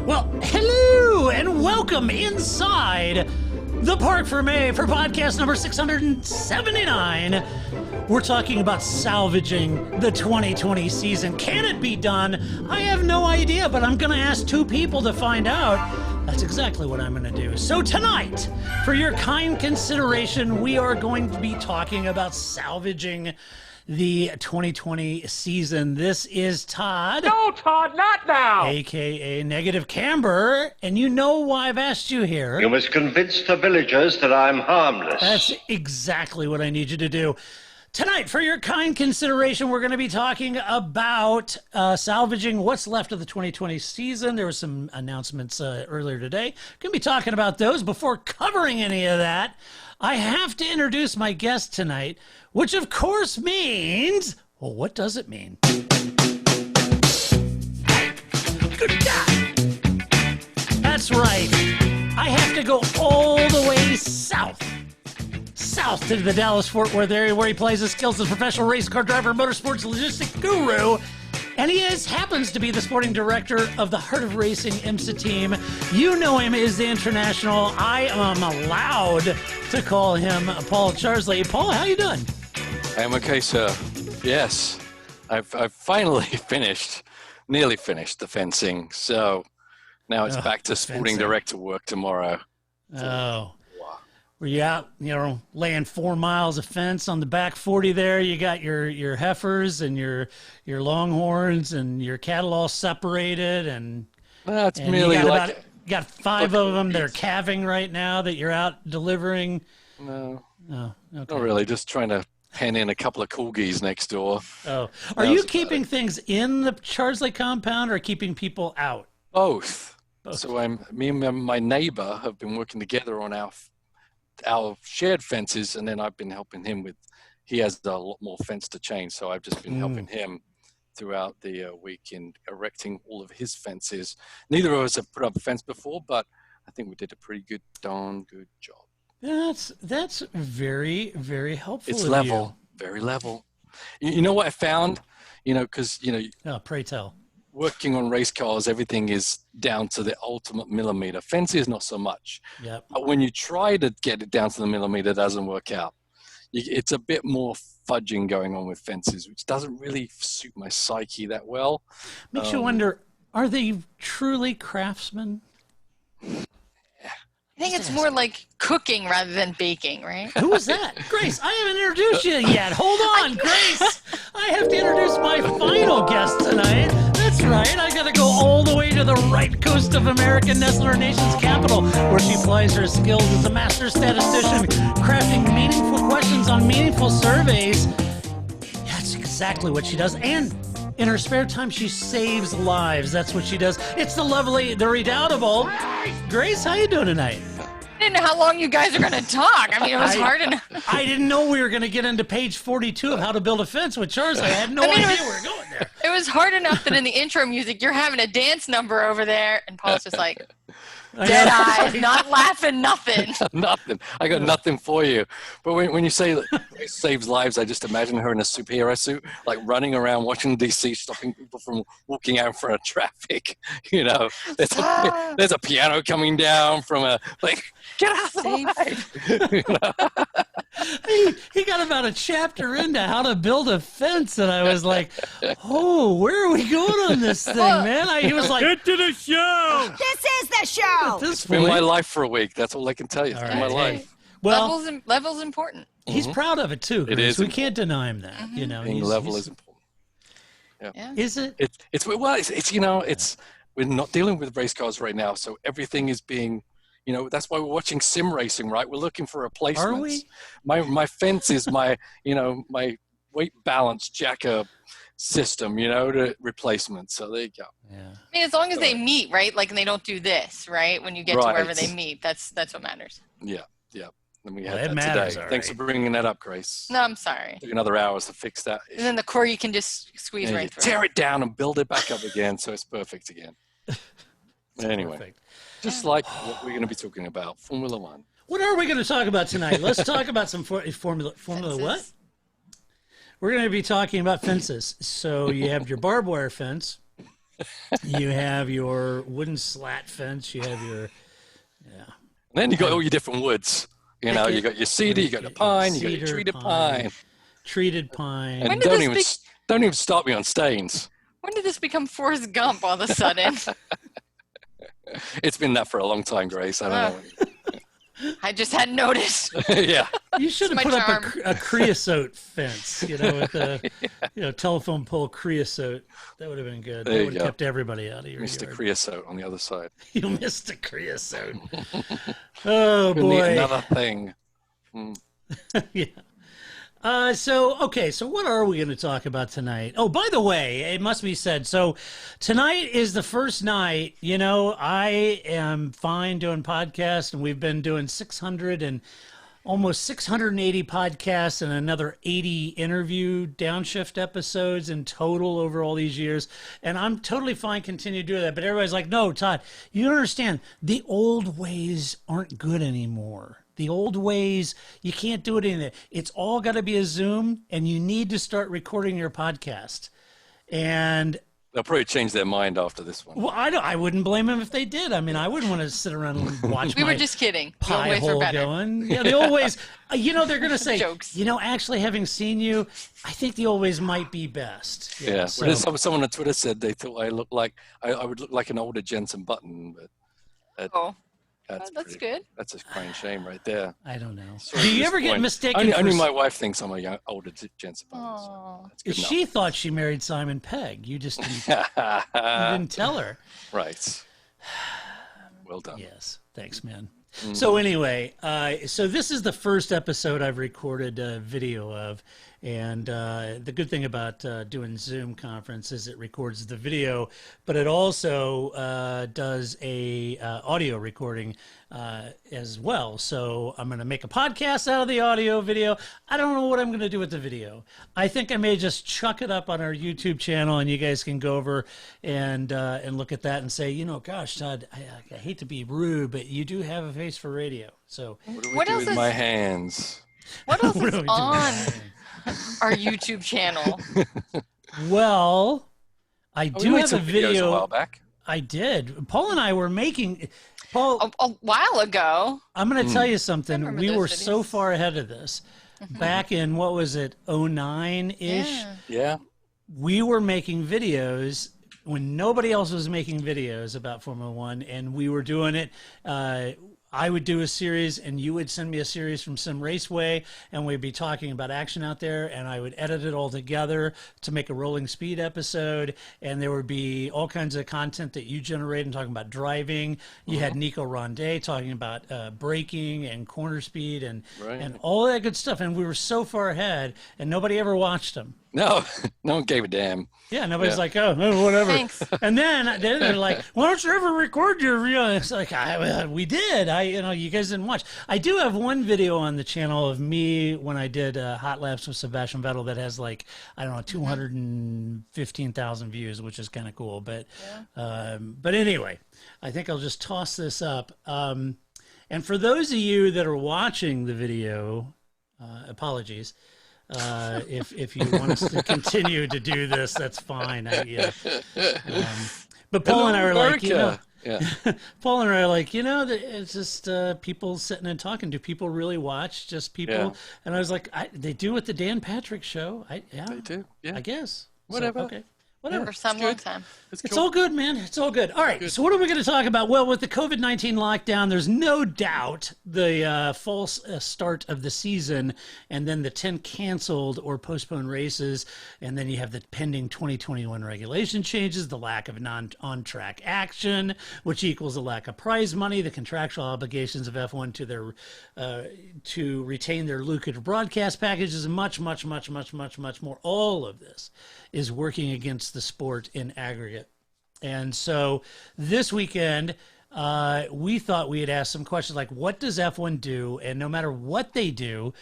Well, hello and welcome inside the Parc Fermé for podcast number 679. We're talking about salvaging the 2020 season. Can it be done? I have no idea, but I'm going to ask two people to find out. That's exactly what I'm going to do. So tonight, for your kind consideration, we are going to be talking about salvaging the 2020 season. This is Todd. No, Todd, not now! AKA Negative Camber, and you know why I've asked you here. You must convince the villagers that I'm harmless. That's exactly what I need you to do. Tonight, for your kind consideration, we're going to be talking about salvaging what's left of the 2020 season. There were some announcements earlier today. Going to be talking about those. Before covering any of that, I have to introduce my guest tonight, which of course means, well, what does it mean? Good God! That's right. I have to go all the way south to the Dallas-Fort Worth area where he plays his skills as a professional race car driver, motorsports logistic guru, and he happens to be the sporting director of the Heart of Racing IMSA team. You know him as the international. I am allowed to call him Paul Charsley. Paul, how you doing? I'm okay, sir. Yes, I've finally nearly finished the fencing. So now it's back to sporting director work tomorrow. Oh. Were you out, laying 4 miles of fence on the back 40 there? You got your heifers and your longhorns and your cattle all separated, and that's merely you got like you got 5 of them that are calving right now that you're out delivering. No, okay. Not really. Just trying to pen in a couple of corgis next door. Oh, are you keeping things in the Charsley compound or keeping people out? Both. So me and my neighbor have been working together on our shared fences, and then I've been helping him with, he has a lot more fence to change, so I've just been helping him throughout the week in erecting all of his fences. Neither of us have put up a fence before, but I think we did a pretty darn good job. That's very, very helpful. It's level, very level. You know what I found? Because, oh, pray tell. Working on race cars, everything is down to the ultimate millimeter. Fences, not so much. Yep. But when you try to get it down to the millimeter, it doesn't work out. It's a bit more fudging going on with fences, which doesn't really suit my psyche that well. Makes you wonder, are they truly craftsmen? I think it's more like cooking rather than baking, right? Who was that? Grace, I haven't introduced you yet. Hold on, Grace. I have to introduce my final guest tonight. That's right. I got to go all the way to the right coast of America, nestled our nation's capital, where she plies her skills as a master statistician, crafting meaningful questions on meaningful surveys. That's exactly what she does. And in her spare time, she saves lives. That's what she does. It's the lovely, the redoubtable Grace. How you doing tonight? I didn't know how long you guys are going to talk. I mean, it was hard enough. I didn't know we were going to get into page 42 of how to build a fence with Charles. I had no idea we were going there. It was hard enough that in the intro music, you're having a dance number over there, and Paul's just like, dead eyes, not laughing, nothing. Nothing. I got nothing for you. But when you say Grace saves lives, I just imagine her in a superhero suit, like running around Washington, D.C., stopping people from walking out in front of traffic. There's a piano coming down from get out of the way. He got about a chapter into how to build a fence, and I was like, oh, where are we going on this thing, man? He was like, get to the show! This is the show! It's been my life for a week. That's all I can tell you. It's been my life. Well, level's important. He's proud of it, too. It is. We can't deny him that. Being level is important. Yeah. Is it? It's we're not dealing with race cars right now, so everything is being, that's why we're watching sim racing, right? We're looking for replacements. Are we? My fence is my weight balance jacker system, to replacement. So there you go. Yeah. I mean, as long as they meet, right? Like, and they don't do this, right? When you get to wherever they meet, that's what matters. Yeah. And we Well, had it that matters, today. all Thanks right. for bringing that up, Grace. No, I'm sorry. Took another hours to fix that. And then the core you can just squeeze right through. Tear it down and build it back up again, so it's perfect again. Anyway, Perfect. just like what we're going to be talking about, Formula One. What are we going to talk about tonight? Let's talk about some Formula what? We're going to be talking about fences. So you have your barbed wire fence, You have your wooden slat fence. You have your, And then you got all your different woods. You know, you got your cedar, you got the pine, you got your treated pine. Treated pine. And don't even start me on stains. When did this become Forrest Gump all of a sudden? It's been that for a long time, Grace. I don't know. I just hadn't noticed. Yeah. You should have put up a creosote fence, with a telephone pole creosote. That would have been good. That would have kept everybody out of your Missed yard. a creosote on the other side. You missed a creosote. Oh, boy. Another thing. Yeah. So what are we going to talk about tonight? Oh, by the way, it must be said. So tonight is the first night, I am fine doing podcasts, and we've been doing 600 and almost 680 podcasts and another 80 interview downshift episodes in total over all these years. And I'm totally fine continuing to do that. But everybody's like, no, Todd, you don't understand. The old ways aren't good anymore. The old ways, you can't do it in it. It's all got to be a Zoom, and you need to start recording your podcast. And they'll probably change their mind after this one. Well, I wouldn't blame them if they did. I mean, I wouldn't want to sit around and watch. We were just kidding. The old pie ways were hole better. going. Yeah, the old ways. They're going to say, Jokes. Actually, having seen you, I think the old ways might be best. Yeah. So. Someone on Twitter said they thought I would look like an older Jensen Button, but. That's good. That's a crying shame right there. I don't know. Sorry, Do you ever get mistaken? Only my wife thinks I'm a older Jensen Button. So she thought she married Simon Pegg. You just didn't, you didn't tell her. Right. Well done. Yes. Thanks, man. So anyway, so this is the first episode I've recorded video of. And the good thing about doing Zoom conference is it records the video, but it also does a audio recording as well. So I'm going to make a podcast out of the audio video. I don't know what I'm going to do with the video. I think I may just chuck it up on our YouTube channel, and you guys can go over and look at that and say, gosh, Todd, I hate to be rude, but you do have a face for radio. So what do we do with my hands? What else is on our YouTube channel? Well, I do have a video. A while back. I did. Paul and I were making. Paul, a while ago. I'm going to tell you something. We were videos. so far ahead of this. Back in, what was it, 09-ish? Yeah. We were making videos when nobody else was making videos about Formula One, and we were doing it. I would do a series, and you would send me a series from Sim Raceway, and we'd be talking about action out there, and I would edit it all together to make a rolling speed episode, and there would be all kinds of content that you generated and talking about driving. You had Nico Ronde talking about braking and corner speed and all that good stuff, and we were so far ahead, and nobody ever watched them. No, no one gave a damn. Yeah, nobody's like, oh, whatever. Thanks. And then they're like, why don't you ever record your video? It's like, we did. You guys didn't watch. I do have one video on the channel of me when I did hot laps with Sebastian Vettel that has 215,000 views, which is kind of cool. But anyway, I think I'll just toss this up. And for those of you that are watching the video, apologies. If you want us to continue to do this, that's fine. But Paul and I are like, Paul and I are like, it's just people sitting and talking. Do people really watch? Just people? Yeah. And I was like, they do with the Dan Patrick show. They do. Yeah. I guess. Whatever. So, okay. Whatever. For some long time. It's all good, man. It's all good. All right. So what are we going to talk about? Well, with the COVID-19 lockdown, there's no doubt the false start of the season, and then the 10 canceled or postponed races, and then you have the pending 2021 regulation changes, the lack of on-track action, which equals a lack of prize money, the contractual obligations of F1 to their to retain their lucrative broadcast packages, and much, much, much, much, much, much more. All of this is working against the sport in aggregate. And so this weekend, we thought we'd ask some questions like, what does F1 do? And no matter what they do,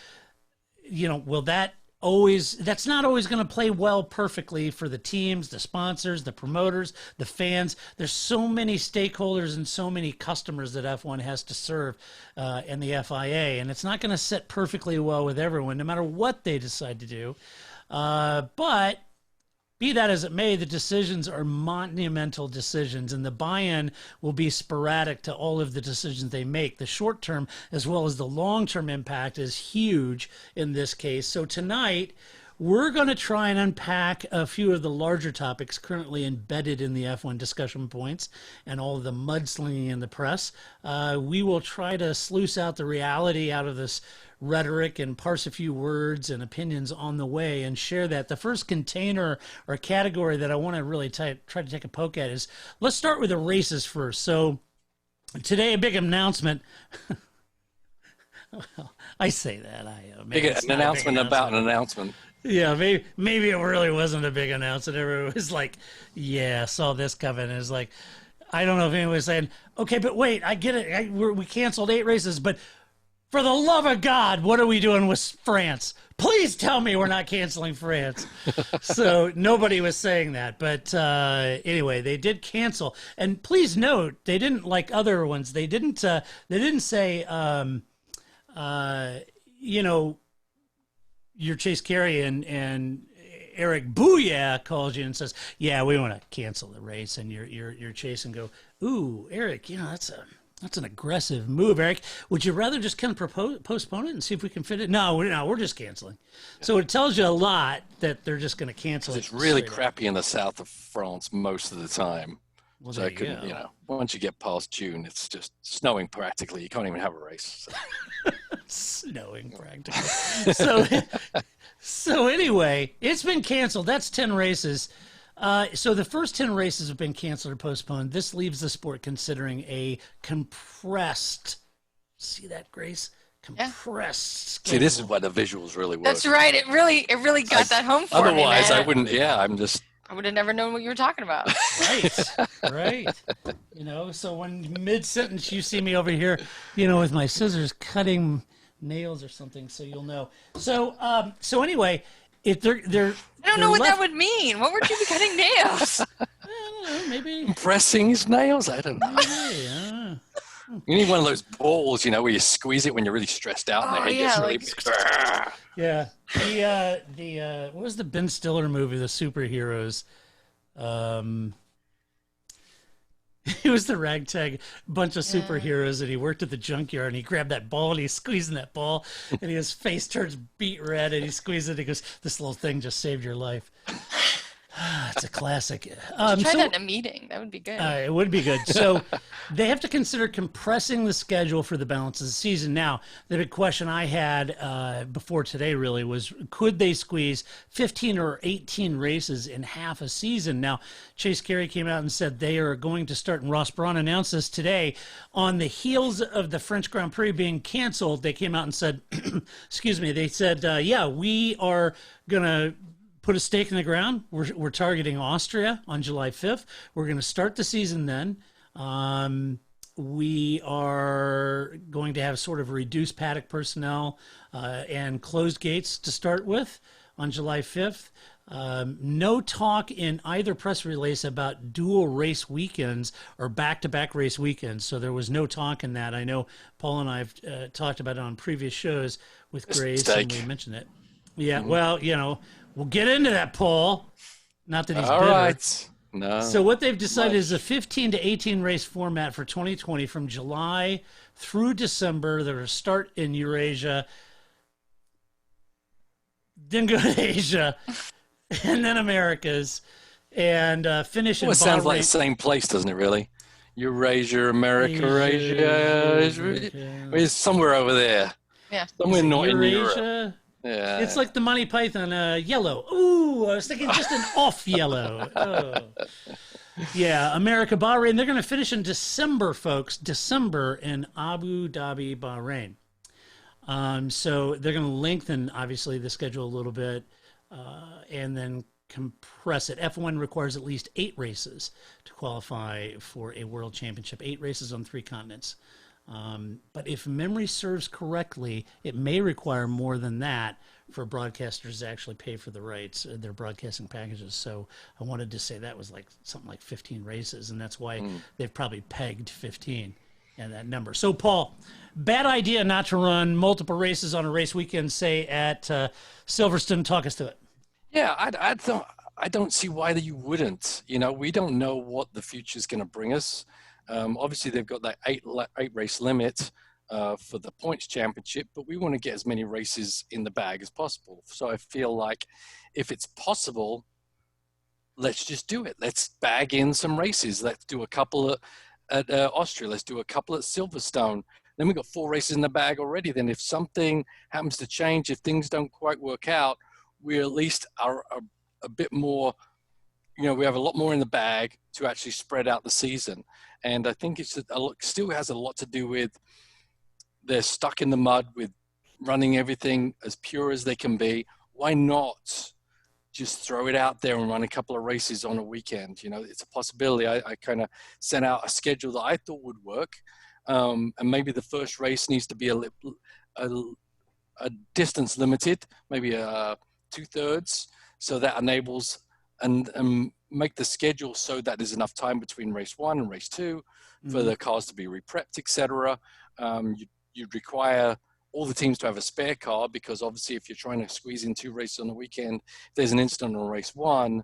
will that's not always going to play well perfectly for the teams, the sponsors, the promoters, the fans. There's so many stakeholders and so many customers that F1 has to serve and the FIA. And it's not going to sit perfectly well with everyone, no matter what they decide to do. But Be that as it may, the decisions are monumental decisions, and the buy-in will be sporadic to all of the decisions they make. The short-term as well as the long-term impact is huge in this case. So tonight, we're going to try and unpack a few of the larger topics currently embedded in the F1 discussion points and all of the mudslinging in the press. We will try to sluice out the reality out of this rhetoric and parse a few words and opinions on the way and share that. The first container or category that I want to really try to take a poke at is, let's start with the races first. So today, a big announcement. Well, I say that. An announcement about an announcement. Yeah, maybe it really wasn't a big announcement. Everyone was like, yeah, saw this coming. And it's like, I don't know if anyone was saying, okay, but wait, I get it. We canceled 8 races, but for the love of God, what are we doing with France? Please tell me we're not canceling France. So nobody was saying that. But anyway, they did cancel. And please note, they didn't, like other ones, they didn't say, you know, your Chase Carey and Eric Booyah calls you and says, yeah, we want to cancel the race. And you're Chase and go, ooh, Eric, you know, that's an aggressive move, Eric. Would you rather just kind of postpone it and see if we can fit it? No, we're just canceling. So it tells you a lot that they're just going to cancel it. It's really crappy in the south of France most of the time. Well, so you know, once you get past June, it's just snowing practically. You can't even have a race. So. Snowing practically. So anyway, it's been canceled. That's 10 races. So the first 10 races have been canceled or postponed. This leaves the sport considering a compressed, see that, Grace? Compressed schedule. See, this is why the visuals really work. That's right. It really got that home for me, otherwise, man. I wouldn't, I would have never known what you were talking about. Right. You know, so when mid-sentence you see me over here, you know, with my scissors cutting nails or something, so you'll know. So anyway, if they're I don't know what that would mean. What would you be cutting nails? I don't know, maybe pressing his nails. I don't know. Yeah. You need one of those balls, you know, where you squeeze it when you're really stressed out. And the head gets really big. Yeah. The what was the Ben Stiller movie, The Superheroes? He was the ragtag bunch of superheroes, and he worked at the junkyard, and he grabbed that ball, and he's squeezing that ball, and his face turns beet red, and he squeezes it, and he goes, this little thing just saved your life. It's a classic. Try that in a meeting. That would be good. It would be good. So they have to consider compressing the schedule for the balance of the season. Now, the big question I had before today really was, could they squeeze 15 or 18 races in half a season? Now, Chase Carey came out and said they are going to start, and Ross Brawn announced this today, on the heels of the French Grand Prix being canceled. They came out and said, excuse me, they said, yeah, we are going to put a stake in the ground. We're targeting Austria on July 5th. We're going to start the season then. We are going to have sort of reduced paddock personnel and closed gates to start with on July 5th. No talk in either press release about dual race weekends or back-to-back race weekends. So there was no talk in that. I know Paul and I have talked about it on previous shows with Grace, and we mentioned it. Yeah, well, you know, we'll get into that, Paul. Not that he's bitter. All right. No. So what they've decided is a 15 to 18 race format for 2020 from July through December. They're going to start in Eurasia, then go to Asia, and then Americas, and finish in Bahrain. It sounds like the same place, doesn't it, really? Eurasia, America, Asia. It's somewhere over there. Yeah. Somewhere not in Eurasia? Europe. Yeah. It's like the Monty Python yellow. Ooh, I was thinking just an off yellow. Oh. Yeah, America, Bahrain. They're going to finish in December, folks. December in Abu Dhabi, Bahrain. So they're going to lengthen, obviously, the schedule a little bit and then compress it. F1 requires at least 8 races to qualify for a world championship, 8 races on 3 continents. But if memory serves correctly, it may require more than that for broadcasters to actually pay for the rights, their broadcasting packages. So I wanted to say that was like something like 15 races, and that's why they've probably pegged 15 and that number. So, Paul, bad idea not to run multiple races on a race weekend, say at Silverstone. Talk us through it. Yeah, I thought I don't see why you wouldn't. You know, we don't know what the future is going to bring us. Obviously, they've got that eight race limit for the points championship, but we want to get as many races in the bag as possible. So I feel like if it's possible, let's just do it. Let's bag in some races. Let's do a couple at Austria. Let's do a couple at Silverstone. Then we've got 4 races in the bag already. Then if something happens to change, if things don't quite work out, we at least are a bit more, you know, we have a lot more in the bag to actually spread out the season. And I think it's still has a lot to do with they're stuck in the mud with running everything as pure as they can be. Why not just throw it out there and run a couple of races on a weekend? You know, it's a possibility. I kind of sent out a schedule that I thought would work. And maybe the first race needs to be a distance limited, maybe 2/3, so that enables and make the schedule so that there's enough time between race 1 and race 2 for the cars to be reprepped, etc. You'd require all the teams to have a spare car, because obviously if you're trying to squeeze in 2 races on the weekend, if there's an incident on race 1,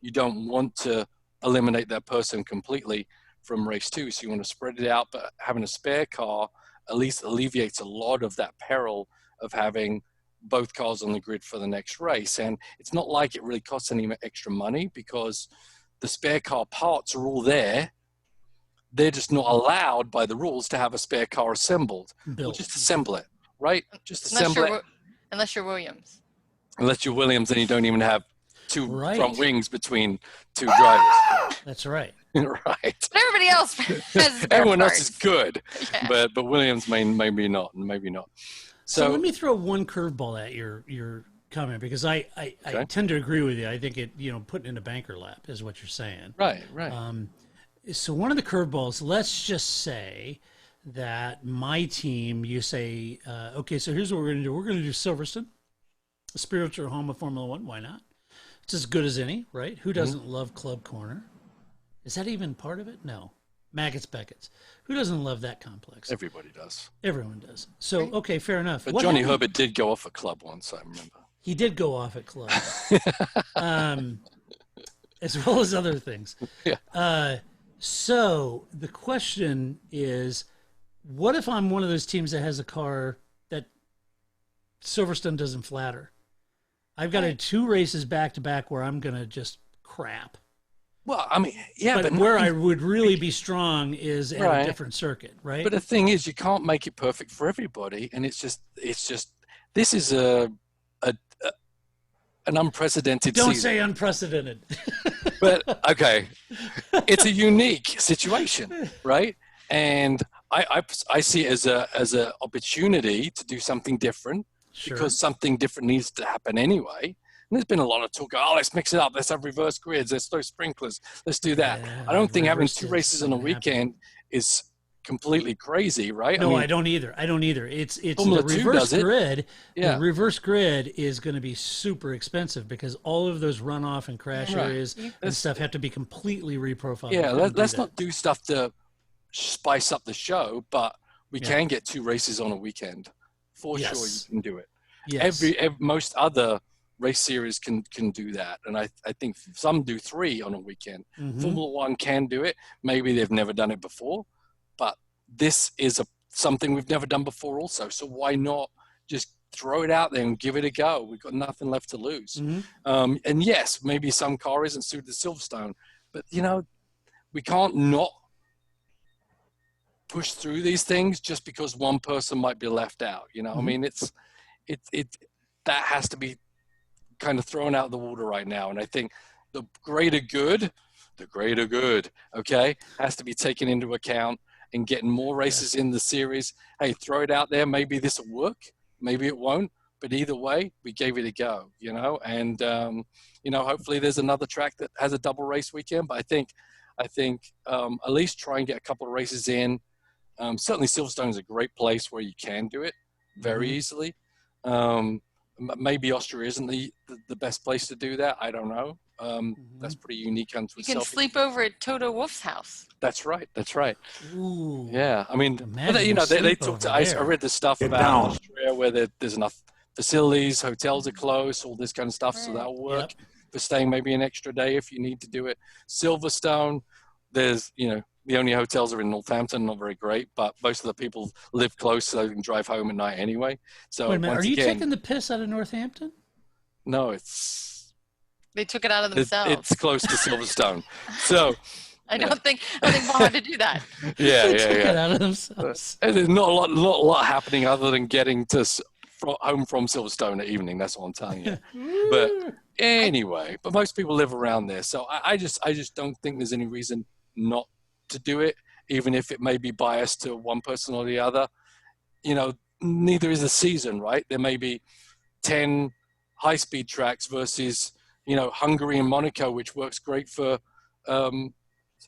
you don't want to eliminate that person completely from race 2. So you want to spread it out, but having a spare car at least alleviates a lot of that peril of having both cars on the grid for the next race. And it's not like it really costs any extra money, because the spare car parts are all there. They're just not allowed by the rules to have a spare car assembled. We'll just assemble it, right? Just assemble it. Unless you're Williams. Unless you're Williams, then you don't even have 2 Right. front wings between 2 drivers. That's right. Right. But everybody else has Everyone else parts. is good, Yeah. but Williams maybe not. So let me throw one curveball at your comment, because I tend to agree with you. I think it, you know, putting in a banker lap is what you're saying. Right. So one of the curveballs, let's just say that my team, you say, okay, so here's what we're going to do. We're going to do Silverstone, a spiritual home of Formula One. Why not? It's as good as any, right? Who doesn't love Club Corner? Is that even part of it? No. Maggots Beckett's. Who doesn't love that complex? Everybody does. Everyone does. So, okay, fair enough. But What Johnny happened? Herbert did go off at Club once, I remember. He did go off at Club, as well as other things. Yeah. So the question is, what if I'm one of those teams that has a car that Silverstone doesn't flatter? I've got 2 races back to back where I'm going to just crap. Well, I mean, yeah, but where I would really be strong is at a different circuit, right? But the thing is, you can't make it perfect for everybody, and it's just this is an unprecedented Don't season. say unprecedented. But okay, it's a unique situation, right? And I see it as a opportunity to do something different, Sure. because something different needs to happen anyway. And there's been a lot of talk. Oh, let's mix it up. Let's have reverse grids. Let's throw sprinklers. Let's do that. Yeah, I don't think having reverse 2 grids races on a doesn't weekend is completely crazy, right? No, I mean, I don't either. It's Formula the 2 reverse does it. grid. Yeah. The reverse grid is going to be super expensive, because all of those runoff and crash Right. areas and stuff have to be completely reprofiled. Yeah, We couldn't let's do not do stuff to spice up the show, but we Yeah. can get 2 races on a weekend. For sure, Yes. you can do it. Yes. Most other race series can do that, and I think some do 3 on a weekend. Mhm. Formula One can do it. Maybe they've never done it before, but this is something we've never done before also. So why not just throw it out there and give it a go? We've got nothing left to lose. Mhm. And yes, maybe some car isn't suited to Silverstone, but you know, we can't not push through these things just because one person might be left out. You know, I mean, it that has to be kind of thrown out the water right now. And I think the greater good, okay, has to be taken into account, and getting more races in the series. Hey, throw it out there. Maybe this will work. Maybe it won't. But either way, we gave it a go, you know, and, you know, hopefully there's another track that has a double race weekend. But I think at least try and get a couple of races in. Certainly Silverstone is a great place where you can do it very easily. Maybe Austria isn't the best place to do that. I don't know. That's pretty unique unto You can itself. sleep over at Toto Wolff's house. That's right. Ooh. Yeah, I mean, Imagine you know, they sleep talked. over I there. read the stuff about Austria where there's enough facilities, hotels are close, all this kind of stuff, so that'll work. for staying maybe an extra day if you need to do it. Silverstone, there's, the only hotels are in Northampton, not very great, but most of the people live close, so they can drive home at night anyway. So wait a minute, are you taking the piss out of Northampton? No, they took it out of themselves. It's close to Silverstone. So I don't think Paul had to do that. They took it out of themselves. And there's not a lot happening other than getting to home from Silverstone at evening. That's what I'm telling you. But anyway, most people live around there, so I just don't think there's any reason not to do it, even if it may be biased to one person or the other. Neither is the season, right? There may be 10 high-speed tracks versus Hungary and Monaco, which works great for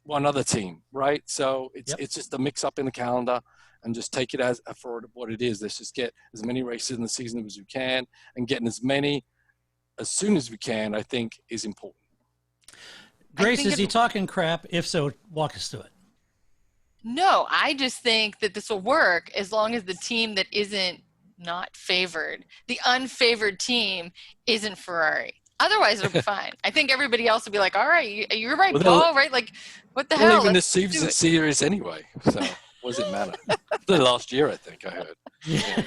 one other team, right? So it's just a mix-up in the calendar, and just take it as for what it is. Let's just get as many races in the season as we can, and getting as many as soon as we can, I think, is important. Grace, is he talking crap? If so, walk us through it. No, I just think that this will work as long as the team that isn't not favored, the unfavored team, isn't Ferrari. Otherwise, it'll be fine. I think everybody else will be like, all right, you're right, Paul, right? Like, what the hell? Even the season series anyway, so what does it matter? The last year, I think I heard. Yeah.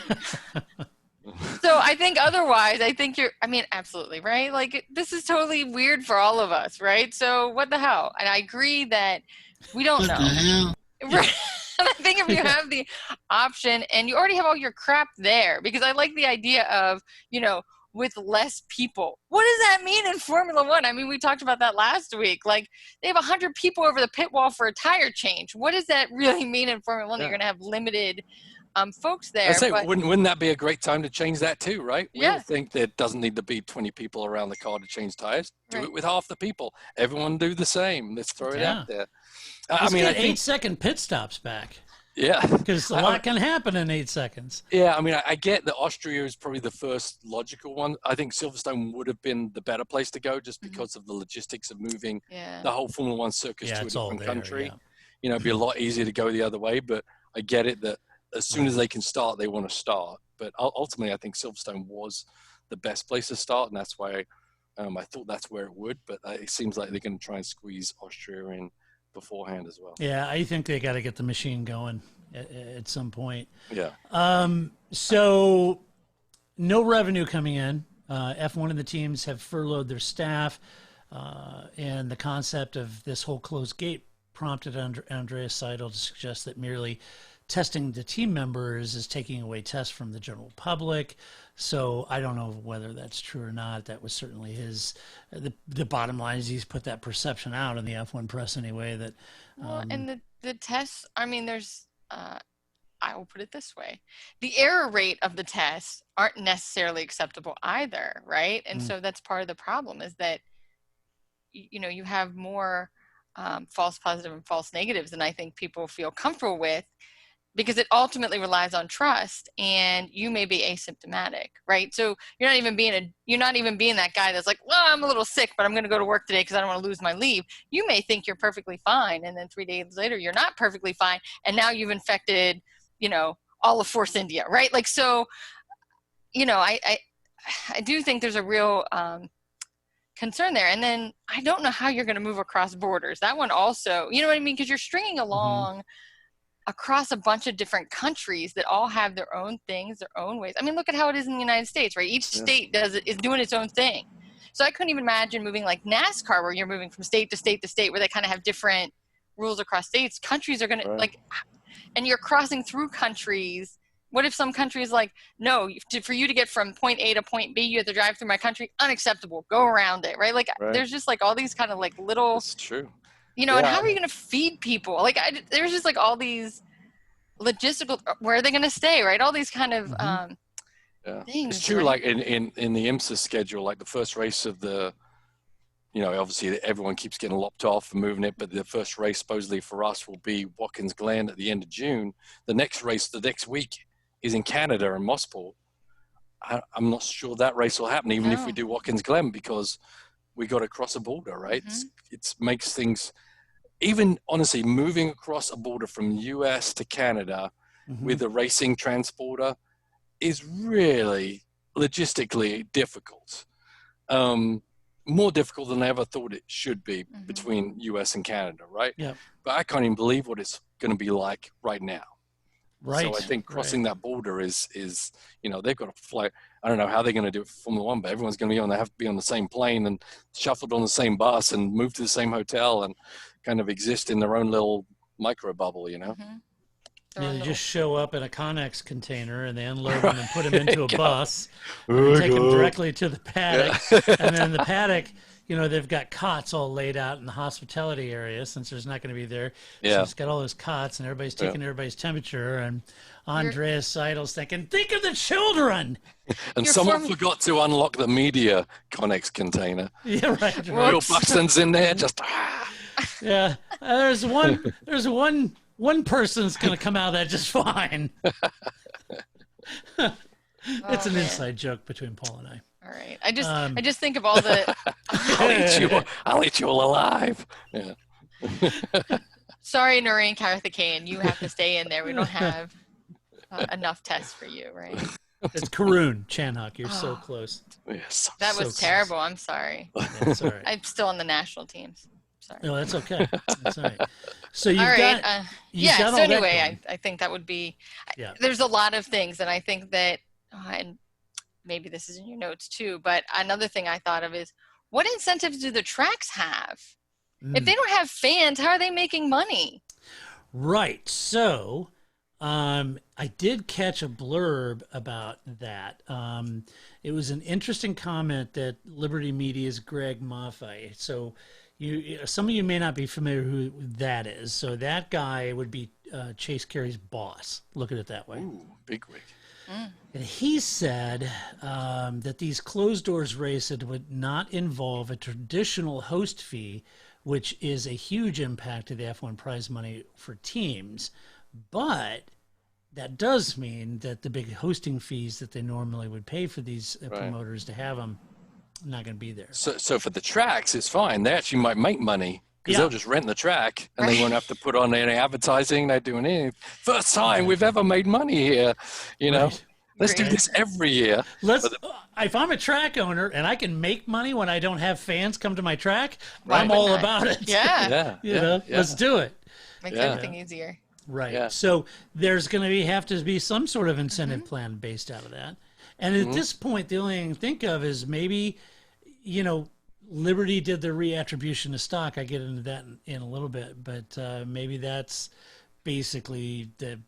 So I think otherwise, absolutely, right? Like, this is totally weird for all of us, right? So what the hell? And I agree that we don't know. Right. And I think if you have the option and you already have all your crap there, because I like the idea of, with less people. What does that mean in Formula One? I mean, we talked about that last week. Like, they have 100 people over the pit wall for a tire change. What does that really mean in Formula One? That you're going to have limited folks there. I say, wouldn't that be a great time to change that too, right? We all think there doesn't need to be 20 people around the car to change tires. Do it with half the people. Everyone do the same. Let's throw it out there. Let's get 8-second pit stops back. Yeah. Because a lot can happen in 8 seconds. Yeah, I get that Austria is probably the first logical one. I think Silverstone would have been the better place to go just because of the logistics of moving the whole Formula One circus to a different country. Yeah. It'd be a lot easier to go the other way, but I get it that as soon as they can start, they want to start. But ultimately, I think Silverstone was the best place to start, and that's why I thought that's where it would. But it seems like they're going to try and squeeze Austria in beforehand as well. Yeah, I think they got to get the machine going at some point. Yeah. So no revenue coming in. F1 and the teams have furloughed their staff, and the concept of this whole closed gate prompted Andreas Seidel to suggest that merely testing the team members is taking away tests from the general public. So I don't know whether that's true or not. That was certainly his, the bottom line is he's put that perception out in the F1 press anyway. That and the tests, there's, I will put it this way. The error rate of the tests aren't necessarily acceptable either, right? And so that's part of the problem is that, you have more false positive and false negatives than I think people feel comfortable with, because it ultimately relies on trust, and you may be asymptomatic, right? So you're not even being that guy that's like, well, I'm a little sick, but I'm going to go to work today because I don't want to lose my leave. You may think you're perfectly fine, and then 3 days later you're not perfectly fine, and now you've infected, all of Force India, right? Like, so, I do think there's a real concern there. And then I don't know how you're going to move across borders. That one also, you know what I mean? Because you're stringing along across a bunch of different countries that all have their own things, their own ways. Look at how it is in the United States, right? Each state is doing its own thing. So I couldn't even imagine moving like NASCAR, where you're moving from state to state to state, where they kind of have different rules across states. Countries are going to and you're crossing through countries. What if some country is like, no, for you to get from point A to point B, you have to drive through my country? Unacceptable. Go around it, right? Like, there's just like all these kind of like little. It's true. And how are you going to feed people? Like, there's just like all these logistical, where are they going to stay, right? All these kind of things. It's true, right? Like in the IMSA schedule, like the first race of the, obviously everyone keeps getting lopped off and moving it, but the first race supposedly for us will be Watkins Glen at the end of June. The next race, the next week, is in Canada in Mosport. I'm not sure that race will happen, even if we do Watkins Glen, because we got to cross a border, right? It makes things, even honestly, moving across a border from US to Canada with a racing transporter is really logistically difficult. more difficult than I ever thought it should be Mm-hmm. between US and Canada, right? Yeah. But I can't even believe what it's going to be like right now. Right. So I think crossing that border is they've got to fly. I don't know how they're going to do it for Formula One, but everyone's going to be on. They have to be on the same plane and shuffled on the same bus and move to the same hotel and kind of exist in their own little micro bubble, Mm-hmm. Yeah, they just show up in a Connex container and they unload them and put them into a bus and take them directly to the paddock. And then the paddock, they've got cots all laid out in the hospitality area since there's not going to be there. Yeah. So it's got all those cots and everybody's taking everybody's temperature. And Andreas Seidel's thinking, think of the children. And someone forgot to unlock the media Connex container. Yeah, right. Will Buxton's in there just. Yeah, there's one person's going to come out of that just fine. It's an inside joke between Paul and I. All right. I just think of all the. I'll eat you all alive. Yeah. Sorry, Noreen Karthikeyan, you have to stay in there. We don't have enough tests for you, right? It's Karun Chanhak. You're so close. Yes. That was terrible. I'm sorry. That's all right. I'm still on the national teams. Sorry. No, that's okay. That's all right. So you've all right. got. So anyway, I think that would be. Yeah. There's a lot of things, and I think that, and maybe this is in your notes too, but another thing I thought of is, what incentives do the tracks have? If they don't have fans, how are they making money? Right. So, I did catch a blurb about that. It was an interesting comment that Liberty Media's Greg Maffei. So, some of you may not be familiar who that is. So that guy would be Chase Carey's boss. Look at it that way. Ooh, bigwig. And he said that these closed doors races would not involve a traditional host fee, which is a huge impact to the F1 prize money for teams. But that does mean that the big hosting fees that they normally would pay for these promoters to have them, not going to be there. So for the tracks, it's fine. They actually might make money because they'll just rent the track and they won't have to put on any advertising. They're doing anything. First time we've ever made money here, Right. Let's do this every year. If I'm a track owner and I can make money when I don't have fans come to my track, I'm all about it. Yeah. Let's do it. Makes everything easier. Right. Yeah. So there's going to have to be some sort of incentive plan based out of that. And at this point, the only thing I can think of is maybe, Liberty did the reattribution of stock. I get into that in a little bit, but maybe that's basically the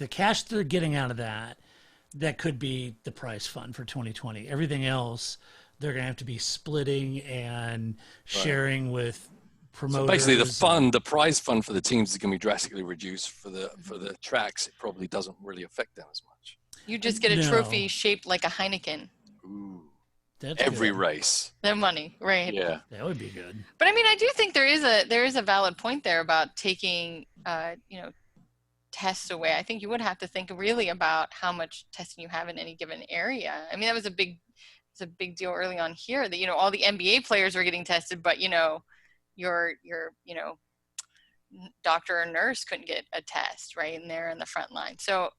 cash they're getting out of that. That could be the prize fund for 2020. Everything else, they're going to have to be splitting and sharing with promoters. So basically, the prize fund for the teams is going to be drastically reduced. For the tracks, it probably doesn't really affect them as much. You just get a trophy shaped like a Heineken. Ooh. That's every good. race. The money, right? Yeah. That would be good. But I mean, I do think there is a valid point there about taking, tests away. I think you would have to think really about how much testing you have in any given area. I mean, that was a big deal early on here that, all the NBA players were getting tested, but, your doctor or nurse couldn't get a test right in there in the front line. So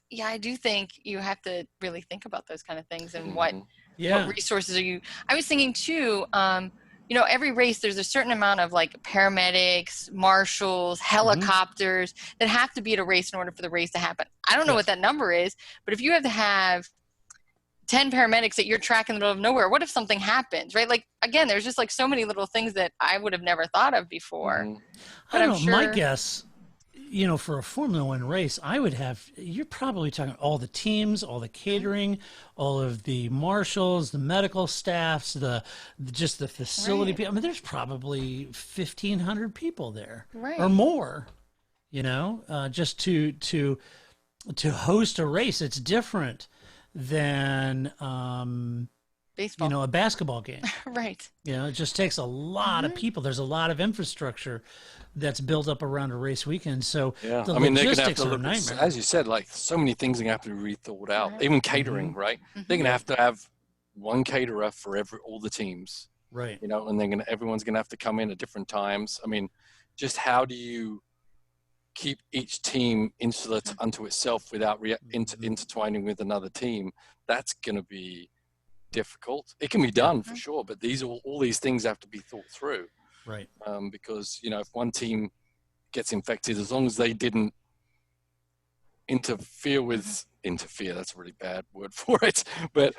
yeah, I do think you have to really think about those kind of things and what resources are you. I was thinking too, every race there's a certain amount of like paramedics, marshals, helicopters that have to be at a race in order for the race to happen. I don't know what that number is, but if you have to have 10 paramedics at your track in the middle of nowhere, what if something happens, right? Like, again, there's just like so many little things that I would have never thought of before. I don't know. My guess, for a Formula One race, you're probably talking all the teams, all the catering, all of the marshals, the medical staffs, just the facility people. I mean, there's probably 1,500 people there or more, just to host a race. It's different than baseball, a basketball game. Right. It just takes a lot of people. There's a lot of infrastructure that's built up around a race weekend. So the they're going to have to are a look, nightmare. as you said, like so many things are going to have to be rethought out. Even catering, right? They're going to have one caterer for all the teams, right? And everyone's going to have to come in at different times. I mean, just how do you keep each team insular unto itself without intertwining with another team? That's going to be difficult. It can be done for sure, but all these things have to be thought through. Right. Because, if one team gets infected, as long as they didn't interfere, that's a really bad word for it, but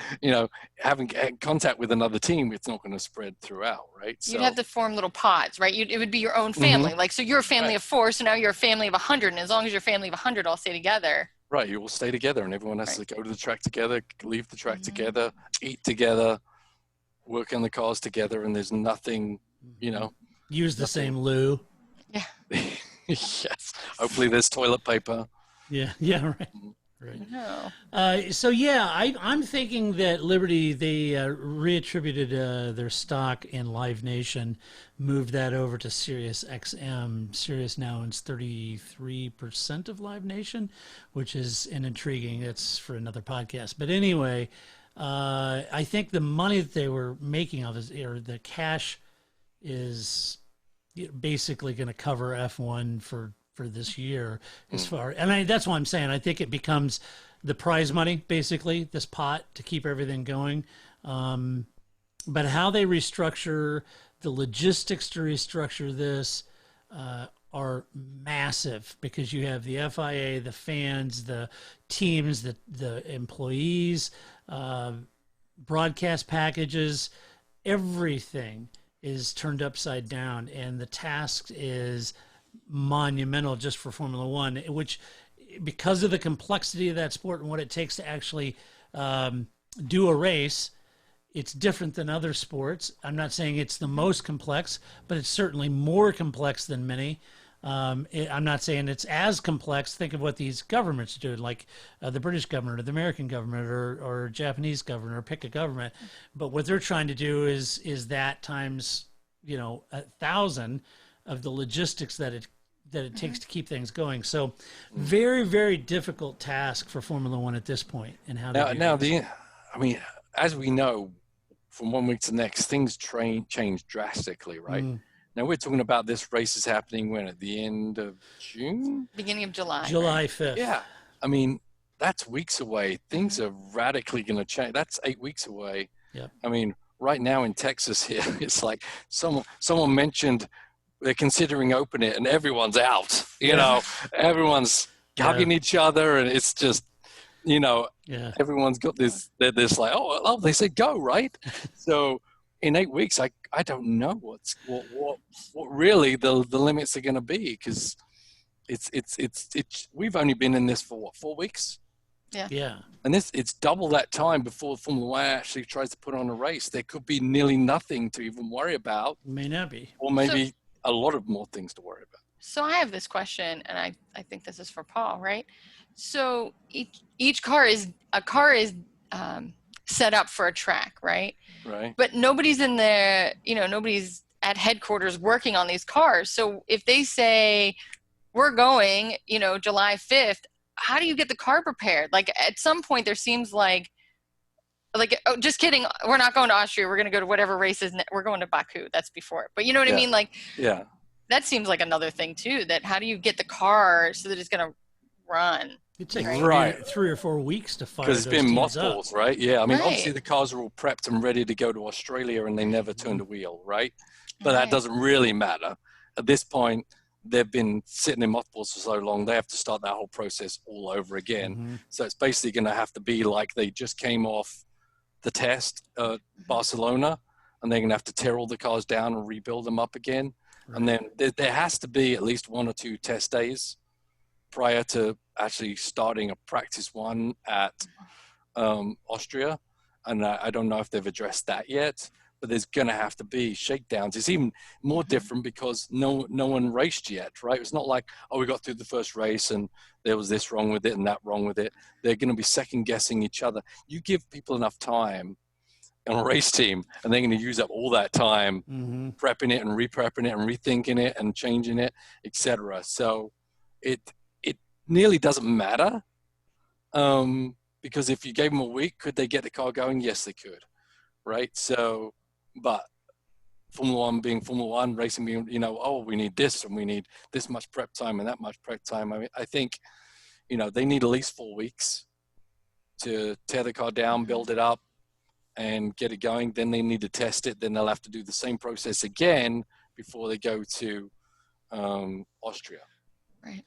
having contact with another team, it's not going to spread throughout, right? You'd have to form little pods, right? It would be your own family. Like, so you're a family of 4, so now you're a family of 100, and as long as you're a family of 100 all stay together. Right, you all stay together, and everyone has to go to the track together, leave the track together, eat together, work on the cars together, and there's nothing, Use the same loo. Yeah. Yes. Hopefully there's toilet paper. Yeah, right. Right. No. I'm thinking that Liberty, they reattributed their stock in Live Nation, moved that over to Sirius XM. Sirius now owns 33% of Live Nation, which is intriguing. That's for another podcast. But anyway, I think the money that they were making of or the cash is basically going to cover F1 for this year as far, and that's what I'm saying. I think it becomes the prize money, basically, this pot to keep everything going. But how they restructure the logistics to restructure this are massive, because you have the FIA, the fans, the teams, the employees, broadcast packages, everything is turned upside down, and the task is monumental just for Formula One, which, because of the complexity of that sport and what it takes to actually do a race, it's different than other sports. I'm not saying it's the most complex, but it's certainly more complex than many. I'm not saying it's as complex. Think of what these governments do, like the British government or the American government or Japanese government, or pick a government. But what they're trying to do is that times 1,000 of the logistics that it takes to keep things going. So very, very difficult task for Formula One at this point. And how as we know, from one week to the next, things change drastically, right? Now we're talking about this race is happening when, at the end of June? Beginning of July. July 5th. Yeah. That's weeks away. Things are radically going to change. That's 8 weeks away. Yep. Right now in Texas here, it's like someone mentioned they're considering opening it, and everyone's out. Everyone's hugging each other, and it's just, everyone's got this. They're this like, oh, they said go, right? So in 8 weeks, I don't know what really the limits are going to be, because it's we've only been in this for 4 weeks. Yeah. And it's double that time before Formula One actually tries to put on a race. There could be nearly nothing to even worry about. May not be. Or maybe a lot of more things to worry about. So I have this question, and I think this is for Paul, right? So each car is set up for a track, right? Right. But nobody's in there, nobody's at headquarters working on these cars. So if they say we're going, July 5th, how do you get the car prepared? Like, at some point there seems like, oh, just kidding, we're not going to Austria, we're going to go to whatever races, we're going to Baku, that's before it. But you know what I mean? Like, yeah, that seems like another thing too, that how do you get the car so that it's going to run? It takes right? three or 4 weeks to fire because those it's been teams mothballs, up. right? Yeah, Right. Obviously the cars are all prepped and ready to go to Australia, and they never turned a wheel, right? But that doesn't really matter. At this point, they've been sitting in mothballs for so long, they have to start that whole process all over again. So it's basically going to have to be like they just came off the test at Barcelona, and they're going to have to tear all the cars down and rebuild them up again. Right. And then there has to be at least 1 or 2 test days prior to actually starting a practice one at Austria. And I don't know if they've addressed that yet, but there's going to have to be shakedowns. It's even more different because no one raced yet, right? It's not like, oh, we got through the first race and there was this wrong with it and that wrong with it. They're going to be second guessing each other. You give people enough time on a race team, and they're going to use up all that time prepping it and re-prepping it and rethinking it and changing it, etc. So it nearly doesn't matter, because if you gave them a week, could they get the car going? Yes, they could, right? So, but Formula One being Formula One, racing being, we need this and we need this much prep time and that much prep time. I mean, I think, they need at least 4 weeks to tear the car down, build it up, and get it going. Then they need to test it. Then they'll have to do the same process again before they go to Austria. Right.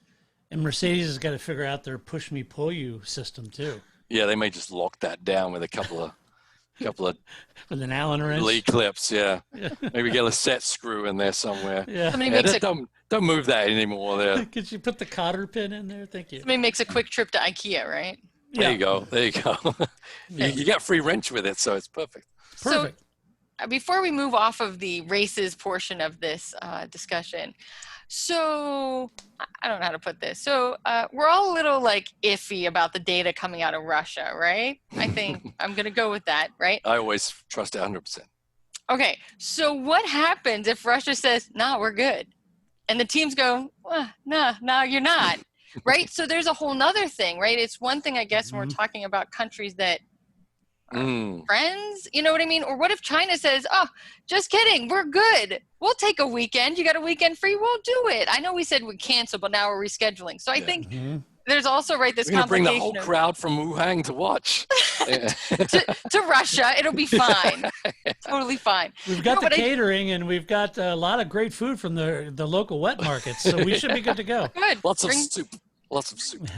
And Mercedes has got to figure out their push me pull you system too. Yeah, they may just lock that down with a couple of with an Allen wrench. Lee clips. Yeah. Maybe get a set screw in there somewhere. Yeah. Somebody makes a, don't move that anymore. There. Could you put the cotter pin in there? Thank you. somebody makes a quick trip to IKEA, right? There you go. There you go. you get free wrench with it, so it's perfect. Perfect. So before we move off of the races portion of this discussion, so I don't know how to put this. So we're all a little like iffy about the data coming out of Russia, right? I think I'm going to go with that, right? I always trust it 100%. Okay. So what happens if Russia says, "No, we're good," and the teams go, "No, you're not." Right? So there's a whole nother thing, right? It's one thing, I guess, when we're talking about countries that are friends, you know what I mean? Or what if China says, "Oh, just kidding, we're good. We'll take a weekend. You got a weekend free, we'll do it." I know we said we'd cancel, but now we're rescheduling. So I think there's also, right, this We're going to bring the complication whole crowd from Wuhan to watch. to Russia. It'll be fine. Totally fine. We've got the catering, and we've got a lot of great food from the local wet markets, so we should be good to go. Good. Lots of soup.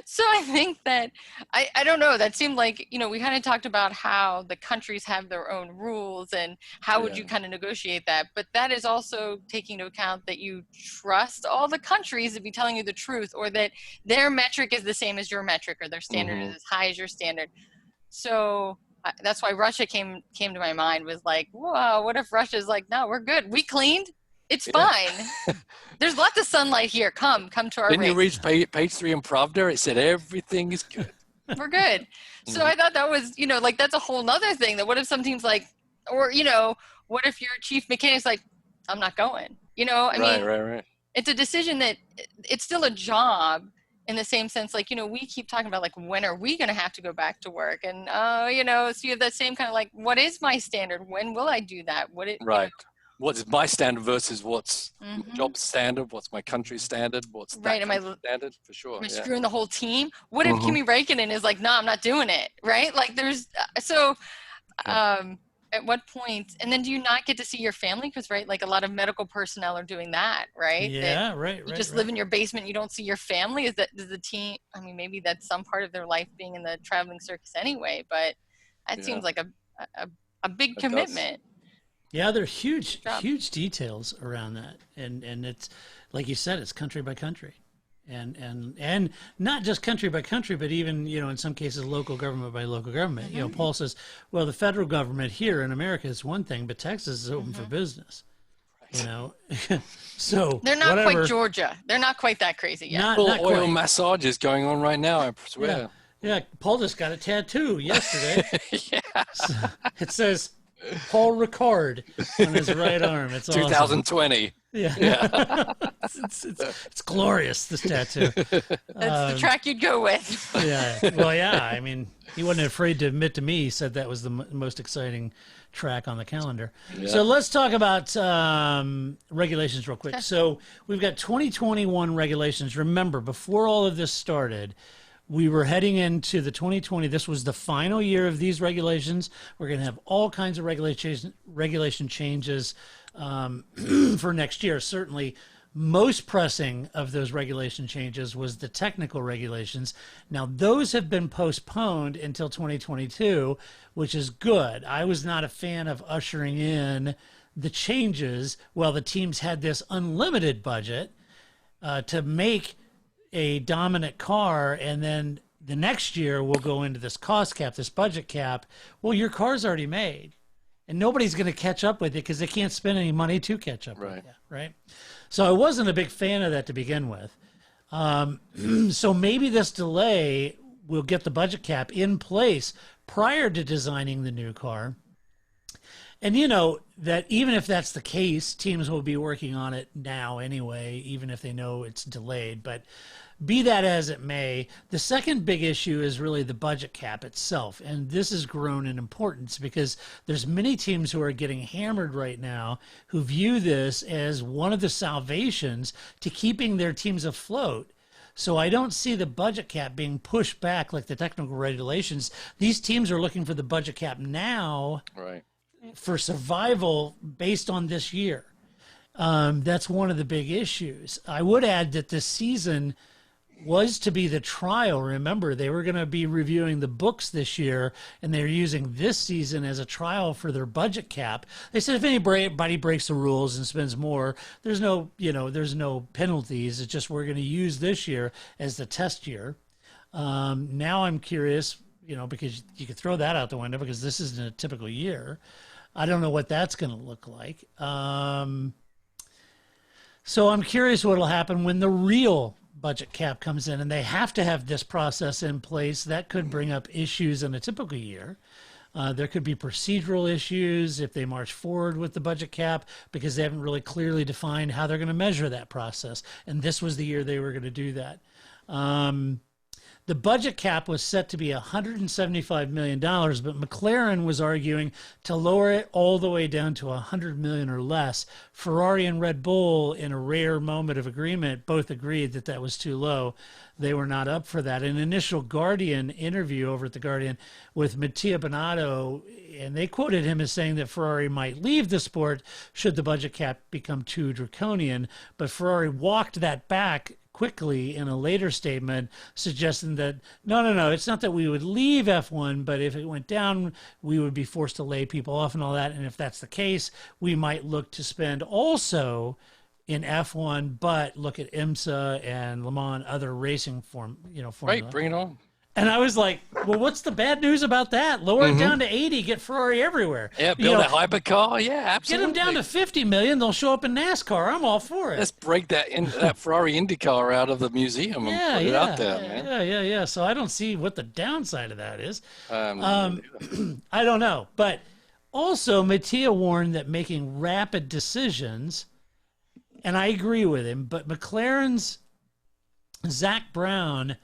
So I think that, I don't know, that seemed like, we kind of talked about how the countries have their own rules and how would you kind of negotiate that. But that is also taking into account that you trust all the countries to be telling you the truth, or that their metric is the same as your metric, or their standard is as high as your standard. So that's why Russia came to my mind, was like, whoa, what if Russia's like, "No, we're good. We cleaned. It's fine. There's lots of sunlight here. Come to our Didn't race." you read page 3 in Pravda? It said everything is good. We're good. So I thought that was, like, that's a whole nother thing. That what if some team's like, or, what if your chief mechanic's like, "I'm not going." I mean, Right. it's a decision that it's still a job, in the same sense, like, we keep talking about, like, when are we going to have to go back to work? And, so you have that same kind of like, what is my standard? When will I do that? Right. What's my standard versus what's my job standard? What's my country standard? What's that standard? For sure. Am I screwing the whole team? What if Kimi Räikkönen is like, "No, I'm not doing it," right? Like, there's at what point? And then do you not get to see your family? Because, right, like, a lot of medical personnel are doing that, right? Yeah, right. You just live in your basement. You don't see your family. Does the team? I mean, maybe that's some part of their life being in the traveling circus anyway. But that seems like a big commitment. Yeah, there are huge details around that, and it's like you said, it's country by country, and not just country by country, but even in some cases local government by local government. Paul says, well, the federal government here in America is one thing, but Texas is open for business. So they're not quite Georgia. They're not quite that crazy yet. Not oil quite. Massage is going on right now, I swear. Yeah, Paul just got a tattoo yesterday. So it says Paul Ricard on his right arm. It's 2020. Awesome. Yeah. It's glorious, this tattoo. That's the track you'd go with. Yeah. Well, yeah. I mean, he wasn't afraid to admit to me. He said that was the most exciting track on the calendar. Yeah. So let's talk about regulations real quick. So we've got 2021 regulations. Remember, before all of this started, we were heading into the 2020. This was the final year of these regulations. We're going to have all kinds of regulation changes for next year. Certainly, most pressing of those regulation changes was the technical regulations. Now, those have been postponed until 2022, which is good. I was not a fan of ushering in the changes while the teams had this unlimited budget to make a dominant car, and then the next year we'll go into this cost cap, this budget cap. Well, your car's already made, and nobody's going to catch up with it because they can't spend any money to catch up with it, right? So I wasn't a big fan of that to begin with. So maybe this delay will get the budget cap in place prior to designing the new car. And that even if that's the case, teams will be working on it now anyway, even if they know it's delayed. But be that as it may, the second big issue is really the budget cap itself. And this has grown in importance because there's many teams who are getting hammered right now who view this as one of the salvations to keeping their teams afloat. So I don't see the budget cap being pushed back like the technical regulations. These teams are looking for the budget cap now Right. for survival based on this year. That's one of the big issues. I would add that this season was to be the trial. Remember, they were going to be reviewing the books this year, and they're using this season as a trial for their budget cap. They said if anybody breaks the rules and spends more, there's no penalties. It's just we're going to use this year as the test year. Now I'm curious, because you could throw that out the window because this isn't a typical year. I don't know what that's going to look like. So I'm curious what will happen when the real budget cap comes in, and they have to have this process in place. That could bring up issues in a typical year. There could be procedural issues if they march forward with the budget cap because they haven't really clearly defined how they're going to measure that process. And this was the year they were going to do that. The budget cap was set to be $175 million, but McLaren was arguing to lower it all the way down to $100 million or less. Ferrari and Red Bull, in a rare moment of agreement, both agreed that that was too low. They were not up for that. An initial Guardian interview over at the Guardian with Mattia Binotto, and they quoted him as saying that Ferrari might leave the sport should the budget cap become too draconian, but Ferrari walked that back quickly in a later statement, suggesting that no, it's not that we would leave F1, but if it went down, we would be forced to lay people off and all that. And if that's the case, we might look to spend also in F1, but look at IMSA and Le Mans, other racing formula. Right, bring it on. And I was like, well, what's the bad news about that? Lower it down to 80, get Ferrari everywhere. Yeah, build a hypercar. Yeah, absolutely. Get them down to 50 million, they'll show up in NASCAR. I'm all for it. Let's break that Ferrari IndyCar out of the museum and put it out there, man. Yeah. So I don't see what the downside of that is. I don't know. But also, Mattia warned that making rapid decisions, and I agree with him, but McLaren's Zach Brown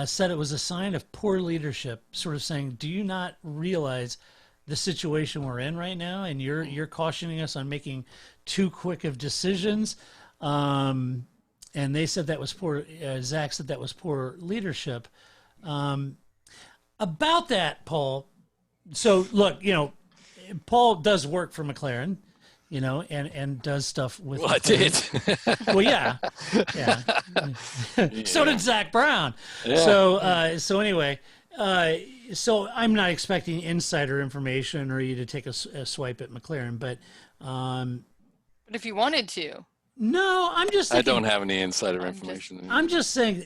said it was a sign of poor leadership, sort of saying, do you not realize the situation we're in right now? And you're cautioning us on making too quick of decisions. And they said that was poor. Zach said that was poor leadership. About that, Paul. So look, Paul does work for McLaren, and does stuff with. Well, I did. Well, yeah. So did Zach Brown. Yeah. So anyway, so I'm not expecting insider information or you to take a swipe at McLaren, but if you wanted to. No, I'm just thinking, I don't have any insider information. I'm just saying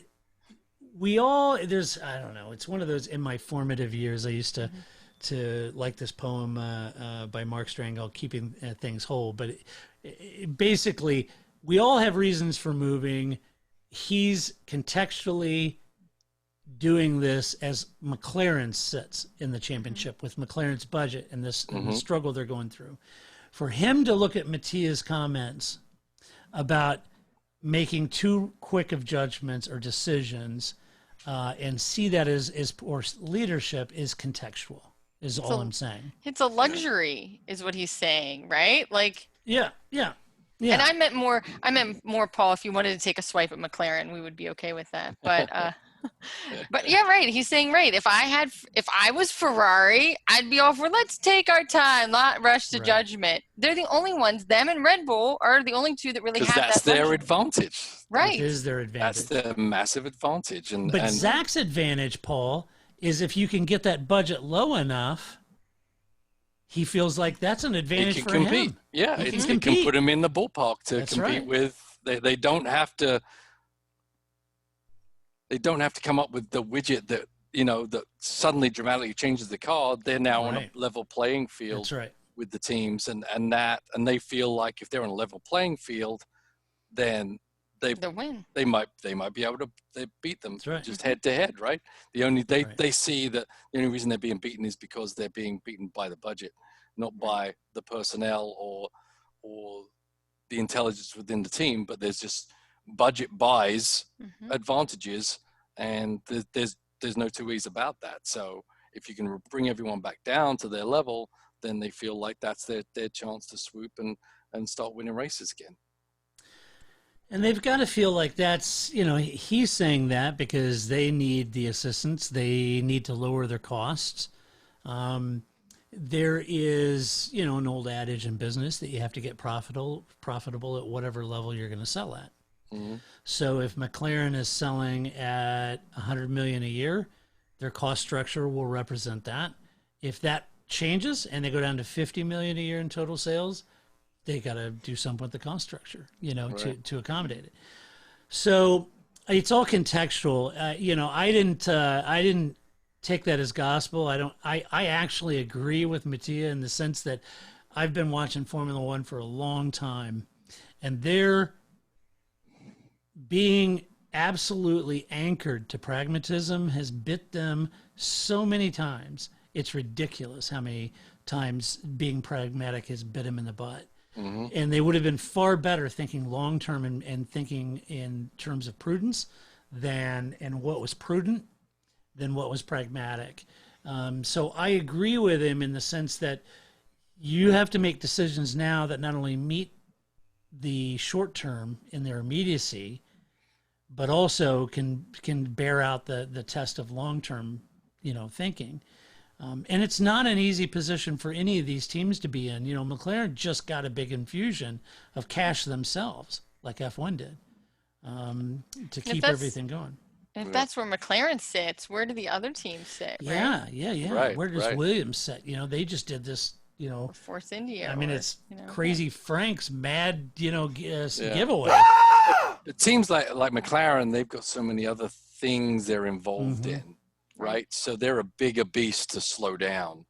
I don't know, it's one of those, in my formative years, I used to like this poem by Mark Strangel, Keeping Things Whole. But basically, we all have reasons for moving. He's contextually doing this as McLaren sits in the championship with McLaren's budget and this and the struggle they're going through. For him to look at Mattia's comments about making too quick of judgments or decisions and see that as poor leadership is contextual. Is all I'm saying. It's a luxury, is what he's saying, right? Like. Yeah. And I meant more, Paul. If you wanted to take a swipe at McLaren, we would be okay with that. But, but yeah, right. He's saying right. If I was Ferrari, I'd be all for let's take our time, not rush to judgment. They're the only ones. Them and Red Bull are the only two that really have that. Because that's their advantage. Right. It is their advantage. That's their massive advantage. But Zach's advantage, Paul, is if you can get that budget low enough, he feels like that's an advantage for compete. him. Yeah, it can put him in the ballpark to compete with. They don't have to. They don't have to come up with the widget that that suddenly dramatically changes the car. They're now on a level playing field with the teams, and they feel like if they're on a level playing field, then they'll win. They might be able to beat them just head to head, right? They see that the only reason they're being beaten is because they're being beaten by the budget, not by the personnel or the intelligence within the team. But there's just budget buys advantages, and there's no two ways about that. So if you can bring everyone back down to their level, then they feel like that's their chance to swoop and start winning races again. And they've got to feel like that's, he's saying that because they need the assistance. They need to lower their costs. There is, an old adage in business that you have to get profitable at whatever level you're going to sell at. Mm-hmm. So if McLaren is selling at $100 million a year, their cost structure will represent that. If that changes and they go down to $50 million a year in total sales, they got to do something with the cost structure, Right. to accommodate it. So it's all contextual. I didn't take that as gospel. I actually agree with Mattia in the sense that I've been watching Formula One for a long time, and they're being absolutely anchored to pragmatism has bit them so many times. It's ridiculous how many times being pragmatic has bit them in the butt. Mm-hmm. And they would have been far better thinking long term and thinking in terms of prudence and what was prudent than what was pragmatic. So I agree with him in the sense that you have to make decisions now that not only meet the short term in their immediacy, but also can bear out the test of long term, thinking. And it's not an easy position for any of these teams to be in. McLaren just got a big infusion of cash themselves, like F1 did, to keep everything going. And if that's where McLaren sits, where do the other teams sit? Yeah, right? yeah. Right, Where does right. Williams sit? They just did this, Or Force India. I mean, it's crazy Frank's mad, giveaway. It seems like McLaren, they've got so many other things they're involved in, right? So they're a bigger beast to slow down.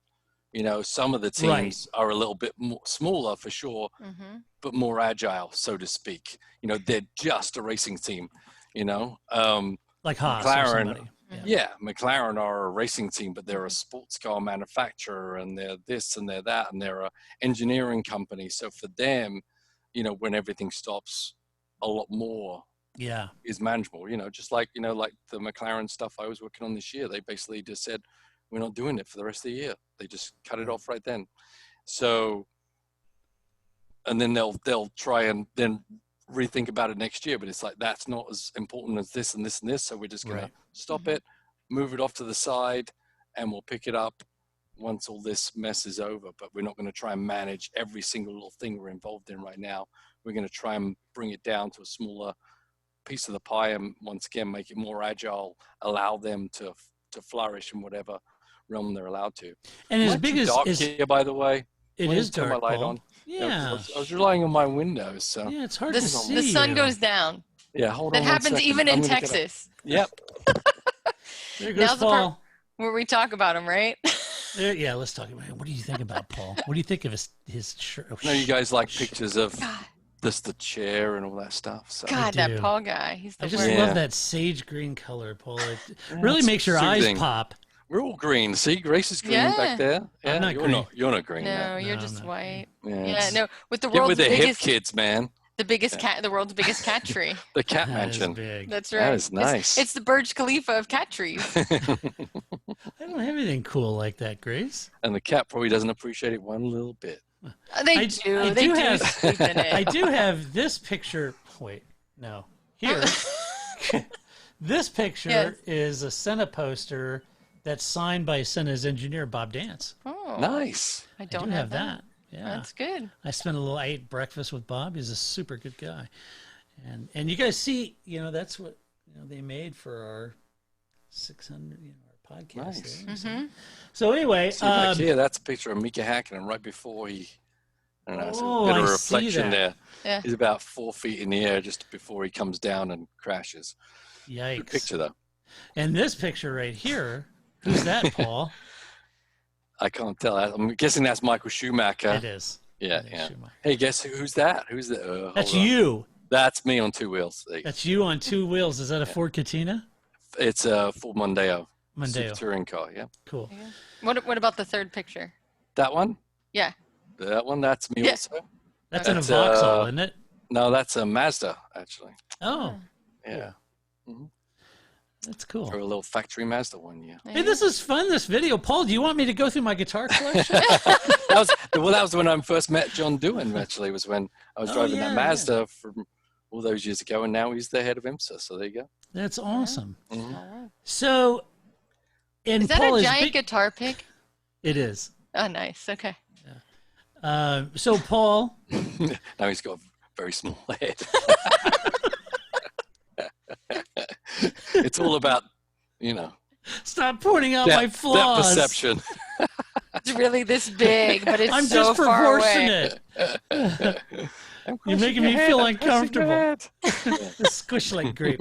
Some of the teams are a little bit more smaller for sure, but more agile, so to speak. They're just a racing team, Like Haas or McLaren. somebody. Yeah, McLaren are a racing team, but they're a sports car manufacturer, and they're this and they're that, and they're a engineering company. So for them, when everything stops, a lot more is manageable. Just like like the McLaren stuff I was working on this year, they basically just said we're not doing it for the rest of the year. They just cut it off right then. So, and then they'll try and then rethink about it next year, but it's like that's not as important as this and this and this, so we're just gonna stop it, move it off to the side, and we'll pick it up once all this mess is over. But we're not going to try and manage every single little thing we're involved in right now. We're going to try and bring it down to a smaller piece of the pie, and once again make it more agile, allow them to flourish in whatever realm they're allowed to. And as big as dark here, by the way, it is dark, my light Paul. on. Yeah. I was relying on my windows, so Yeah, it's hard to see. The sun you. goes down. yeah. Hold That on. one happens second. even I'm in gonna get up. Texas, Yep. There goes Now's the Paul. where we talk about him, right? Yeah, let's talk about it. What do you think about Paul? What do you think of his shirt? Oh, No, you guys like pictures of the chair and all that stuff. So God, do. that Paul guy. He's the I just worst. love that sage green color, Paul. It really it's makes your soothing. eyes pop. we're all green. See, Grace is green Yeah. back there. Yeah, I'm not you're green. not. You're not green. No, you're No, just no. white. Yeah, Yeah, it's- no, with the Get world's with the hip biggest, kids, man. the world's biggest cat tree. The cat That is mansion. big. That's right. That is nice. It's the Burj Khalifa of cat trees. I don't have anything cool like that, Grace. And the cat probably doesn't appreciate it one little bit. They I do. do They have- sleep in it. I do have this picture. Wait, no. Here. This picture Yes. is a Senna poster that's signed by Senna's engineer, Bob Dance. Oh, Nice. I I don't do have that. Yeah. That's good. I ate breakfast with Bob. He's a super good guy. And you guys see, that's what they made for our 600, our podcast. Nice. there. Mm-hmm. So anyway, See, like here, that's a picture of Mika Hakkinen right before he. I don't know, it's Oh, a bit of I a see reflection that. there. Yeah. He's about 4 feet in the air just before he comes down and crashes. yikes. Good picture, though. And this picture right here, who's that, Paul? I can't tell. I'm guessing that's Michael Schumacher. It is. Yeah, It is yeah. Schumacher. Hey, guess who's that? Who's the? That's hold on. you. That's me on 2 wheels. There you go. That's you on 2 wheels. Is that a Ford Cortina? It's a Ford Mondeo. Mondeo. Super touring car. Yeah. Cool. What about the third picture? That one. Yeah. That one. That's me Yeah. also. That's in a That's, Vauxhall, isn't it? No, that's a Mazda actually. Oh, Yeah. that's cool. Or a little factory Mazda one. Yeah. Hey, this is fun, this video. Paul, do you want me to go through my guitar collection? That was when I first met John Doohan. Actually, was when I was Oh, driving yeah, that Mazda from all those years ago, and now he's the head of IMSA. So there you go. That's awesome. Mhm. All right. So, and Is that Paul a is giant big- guitar pick? It is. Oh, nice. Okay. So Paul, Now he's got a very small head. It's all about, stop pointing out my that flaws. perception. It's really this big, but it's I'm so just far away. proportionate. You're making me feel uncomfortable. Squish like grape.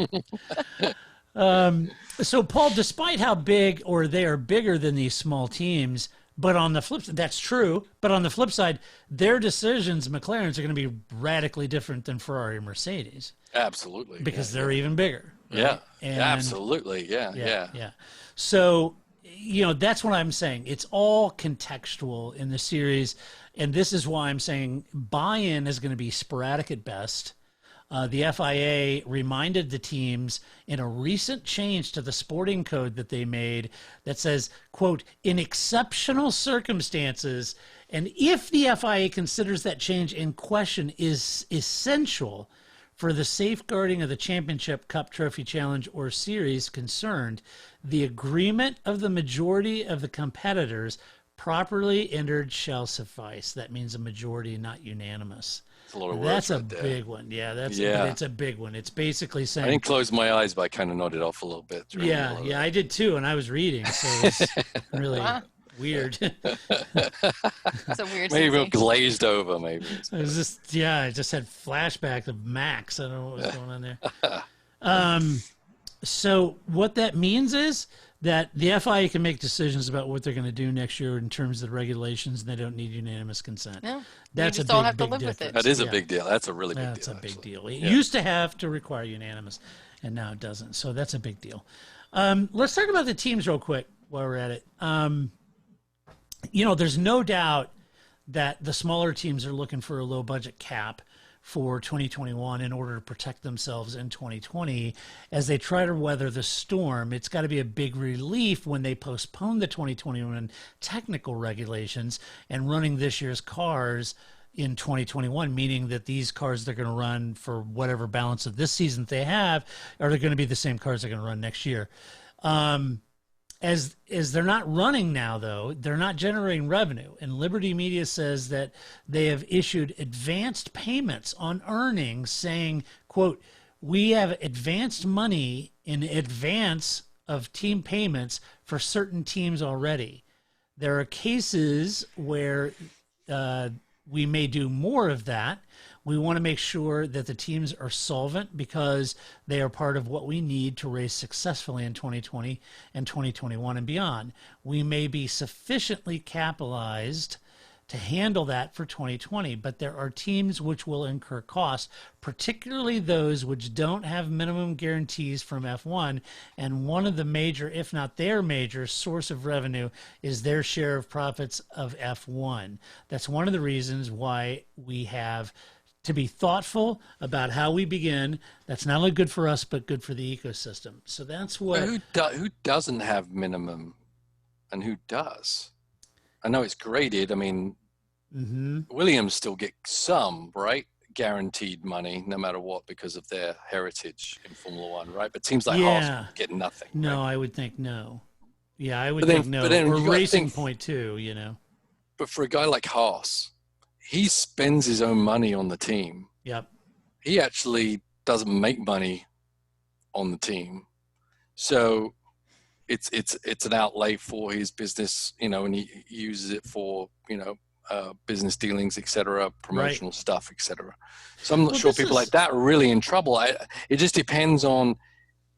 So Paul, despite how big or they are bigger than these small teams, but on the flip side, that's true. But on the flip side, their decisions, McLaren's, are going to be radically different than Ferrari and Mercedes Absolutely. because they're even bigger. Right? Yeah. And- Absolutely. Yeah. So, that's what I'm saying. It's all contextual in the series. And this is why I'm saying buy-in is going to be sporadic at best. The FIA reminded the teams in a recent change to the sporting code that they made that says, quote, in exceptional circumstances, and if the FIA considers that change in question is essential for the safeguarding of the championship, cup, trophy, challenge, or series concerned, the agreement of the majority of the competitors properly entered shall suffice. That means a majority, not unanimous. It's a lot of words. That's a right there. big one. Yeah, Yeah. it's a big one. It's basically I saying, didn't close my eyes, but I kind of nodded off a little bit. during all of yeah, that. I did too, and I was reading, so it's really Wow. weird. It's a weird Maybe sensation. glazed over, maybe. I was just, I just had flashback of Max. I don't know what was going on there. So what that means is that the FIA can make decisions about what they're going to do next year in terms of the regulations, and they don't need unanimous consent. No, That's we just a all big, have to big live with difference. it. That is a Yeah. big deal. That's a really big That's deal. a big actually. deal. It Yeah. used to have to require unanimous, and now it doesn't. So that's a big deal. Let's talk about the teams real quick while we're at it. There's no doubt that the smaller teams are looking for a low budget cap for 2021 in order to protect themselves in 2020 as they try to weather the storm. It's got to be a big relief when they postpone the 2021 technical regulations and running this year's cars in 2021, meaning that these cars they're going to run for whatever balance of this season that they have are going to be the same cars they're going to run next year. As they're not running now, though, they're not generating revenue. And Liberty Media says that they have issued advanced payments on earnings saying, quote, we have advanced money in advance of team payments for certain teams already. There are cases where we may do more of that. We want to make sure that the teams are solvent because they are part of what we need to race successfully in 2020 and 2021 and beyond. We may be sufficiently capitalized to handle that for 2020, but there are teams which will incur costs, particularly those which don't have minimum guarantees from F1. And one of the major, if not their major, source of revenue is their share of profits of F1. That's one of the reasons why we have to be thoughtful about how we begin. That's not only good for us, but good for the ecosystem. So that's what... But who doesn't have minimum and who does? I know it's graded. I mean, Williams still get some, right? Guaranteed money, no matter what, because of their heritage in Formula One, right? But teams like Haas get nothing. No, right? I would think no. Yeah, I would But then- think no. but then Or you gotta Racing think- Point too, you know. But for a guy like Haas, he spends his own money on the team. Yep. He actually doesn't make money on the team. So it's an outlay for his business, and he uses it for, business dealings, etc., promotional stuff, etc. So I'm not sure people like that are really in trouble. It just depends on,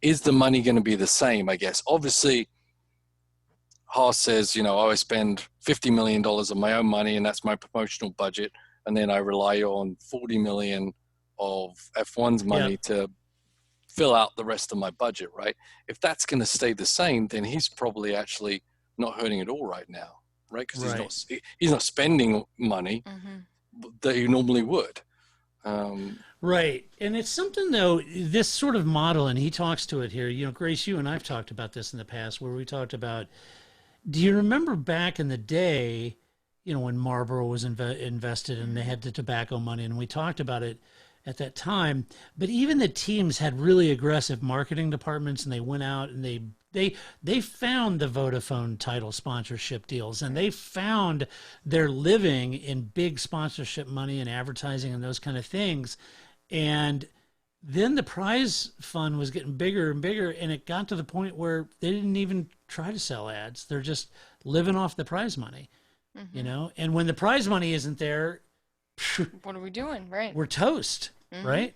is the money going to be the same, I guess. Obviously, Haas says, I spend $50 million of my own money and that's my promotional budget. And then I rely on $40 million of F1's money to fill out the rest of my budget, right? If that's going to stay the same, then he's probably actually not hurting at all right now, right? Because he's not spending money that he normally would. Right. And it's something, though, this sort of model, and he talks to it here. Grace, you and I've talked about this in the past, where we talked about, do you remember back in the day, when Marlboro was invested and they had the tobacco money, and we talked about it at that time. But even the teams had really aggressive marketing departments, and they went out and they found the Vodafone title sponsorship deals, and they found their living in big sponsorship money and advertising and those kind of things. And then the prize fund was getting bigger and bigger, and it got to the point where they didn't even try to sell ads. They're just living off the prize money, you know? And when the prize money isn't there, what are we doing? Right. we're toast, right?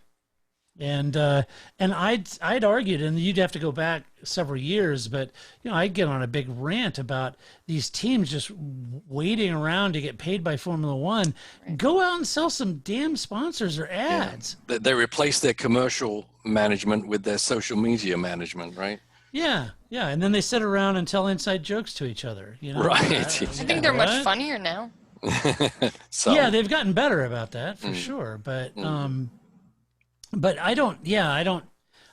And I'd argued, and you'd have to go back several years, but I'd get on a big rant about these teams just waiting around to get paid by Formula One. Right. Go out and sell some damn sponsors or ads. Yeah. They replace their commercial management with their social media management, right? Yeah, and then they sit around and tell inside jokes to each other. Right. I think they're much funnier now. Yeah, they've gotten better about that for sure, but I don't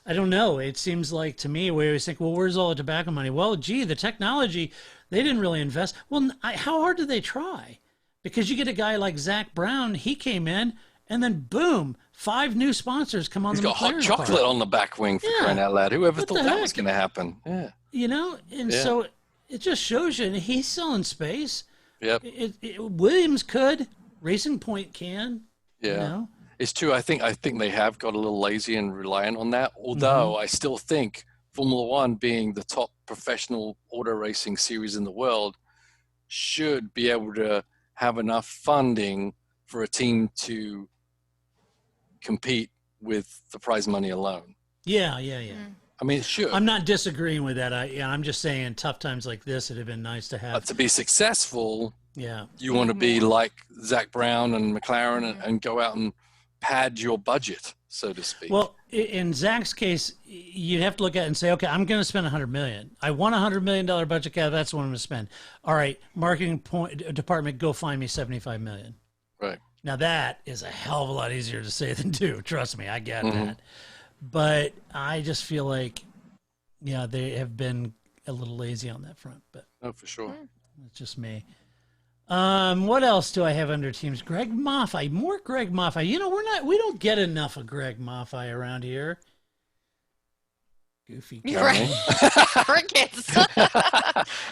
know. It seems like to me, we always think, well, where's all the tobacco money? Well, gee, the technology, they didn't really invest. Well, how hard did they try? Because you get a guy like Zach Brown, he came in, and then boom, 5 new sponsors come on. He's the got hot McLaren chocolate car. on the back wing for crying out loud. Whoever What thought the that heck? was going to happen? Yeah. And so it just shows you, and he's selling space. Yep. Williams could, Racing Point can. Yeah. It's true. I think they have got a little lazy and reliant on that. Although I still think Formula One, being the top professional auto racing series in the world, should be able to have enough funding for a team to compete with the prize money alone. Yeah. I mean, it should. I'm not disagreeing with that. I'm just saying, tough times like this, it'd have been nice to have. But to be successful, yeah, you want to be like Zach Brown and McLaren and go out and pad your budget, so to speak. Well, in Zach's case, you'd have to look at it and say, okay, I'm going to spend $100 million. I want $100 million budget cap. That's what I'm going to spend. All right, marketing department, go find me $75 million. Right. Now that is a hell of a lot easier to say than do. Trust me, I get that. But I just feel like, they have been a little lazy on that front. But for sure. It's just me. What else do I have under teams? Greg Maffei, more Greg Maffei. We don't get enough of Greg Maffei around here. Goofy guy. Right. Crickets.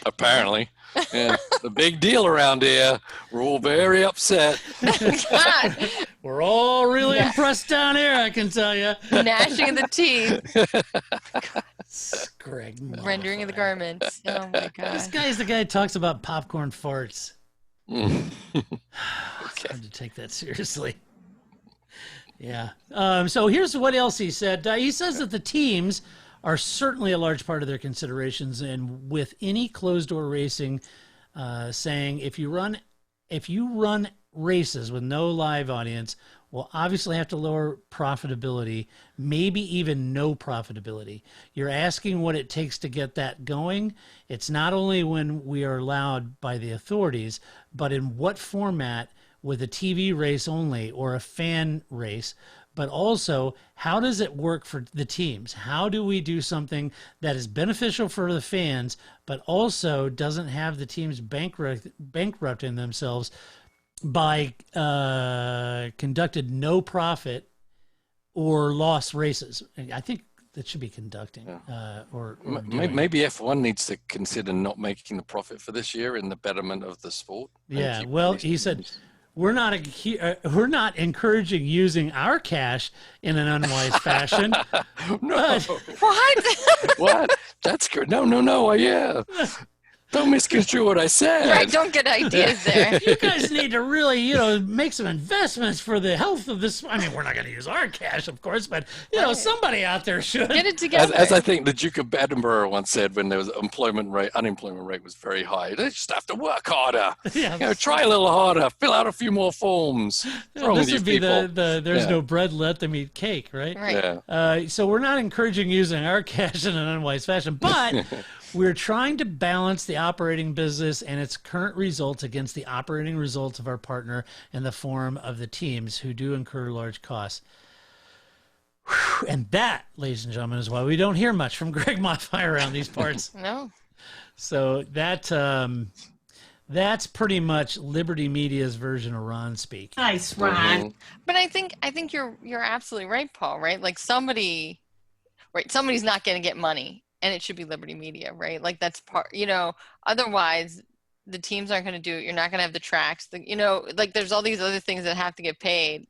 Apparently. Yeah. The big deal around here. We're all very upset. God. We're all really impressed down here, I can tell you. Gnashing of the teeth. Greg Maffei. Rendering of the garments. Oh my God. This guy's the guy who talks about popcorn farts. It's hard to take that seriously. Yeah. So here's what else he said. He says that the teams are certainly a large part of their considerations, and with any closed-door racing, saying if you run races with no live audience, will obviously have to lower profitability, maybe even no profitability. You're asking what it takes to get that going. It's not only when we are allowed by the authorities, but in what format, with a TV race only or a fan race, but also how does it work for the teams? How do we do something that is beneficial for the fans, but also doesn't have the teams bankrupting themselves by conducted no profit or loss races? I think that should be conducting. Or maybe F1 needs to consider not making the profit for this year in the betterment of the sport. Yeah, well, he said, we're not encouraging using our cash in an unwise fashion. No. What? What? That's good. No. Yeah. Don't misconstrue what I said. Right, don't get ideas there. You guys need to really, make some investments for the health of this. I mean, we're not going to use our cash, of course, but, somebody out there should. Get it together. As I think the Duke of Edinburgh once said, when there was unemployment rate was very high. They just have to work harder. Yeah. Try a little harder. Fill out a few more forms. What's wrong with This you would be people? there's no bread, let them eat cake, right? Right. Yeah. So we're not encouraging using our cash in an unwise fashion, but we're trying to balance the operating business and its current results against the operating results of our partner in the form of the teams who do incur large costs. Whew. And that, ladies and gentlemen, is why we don't hear much from Greg Maffei around these parts. No. So that That's pretty much Liberty Media's version of Ron speak. Nice, Ron. But I think you're absolutely right, Paul, right? Like somebody's not going to get money, and it should be Liberty Media, right? Like that's part, otherwise the teams aren't going to do it. You're not going to have the tracks, like there's all these other things that have to get paid.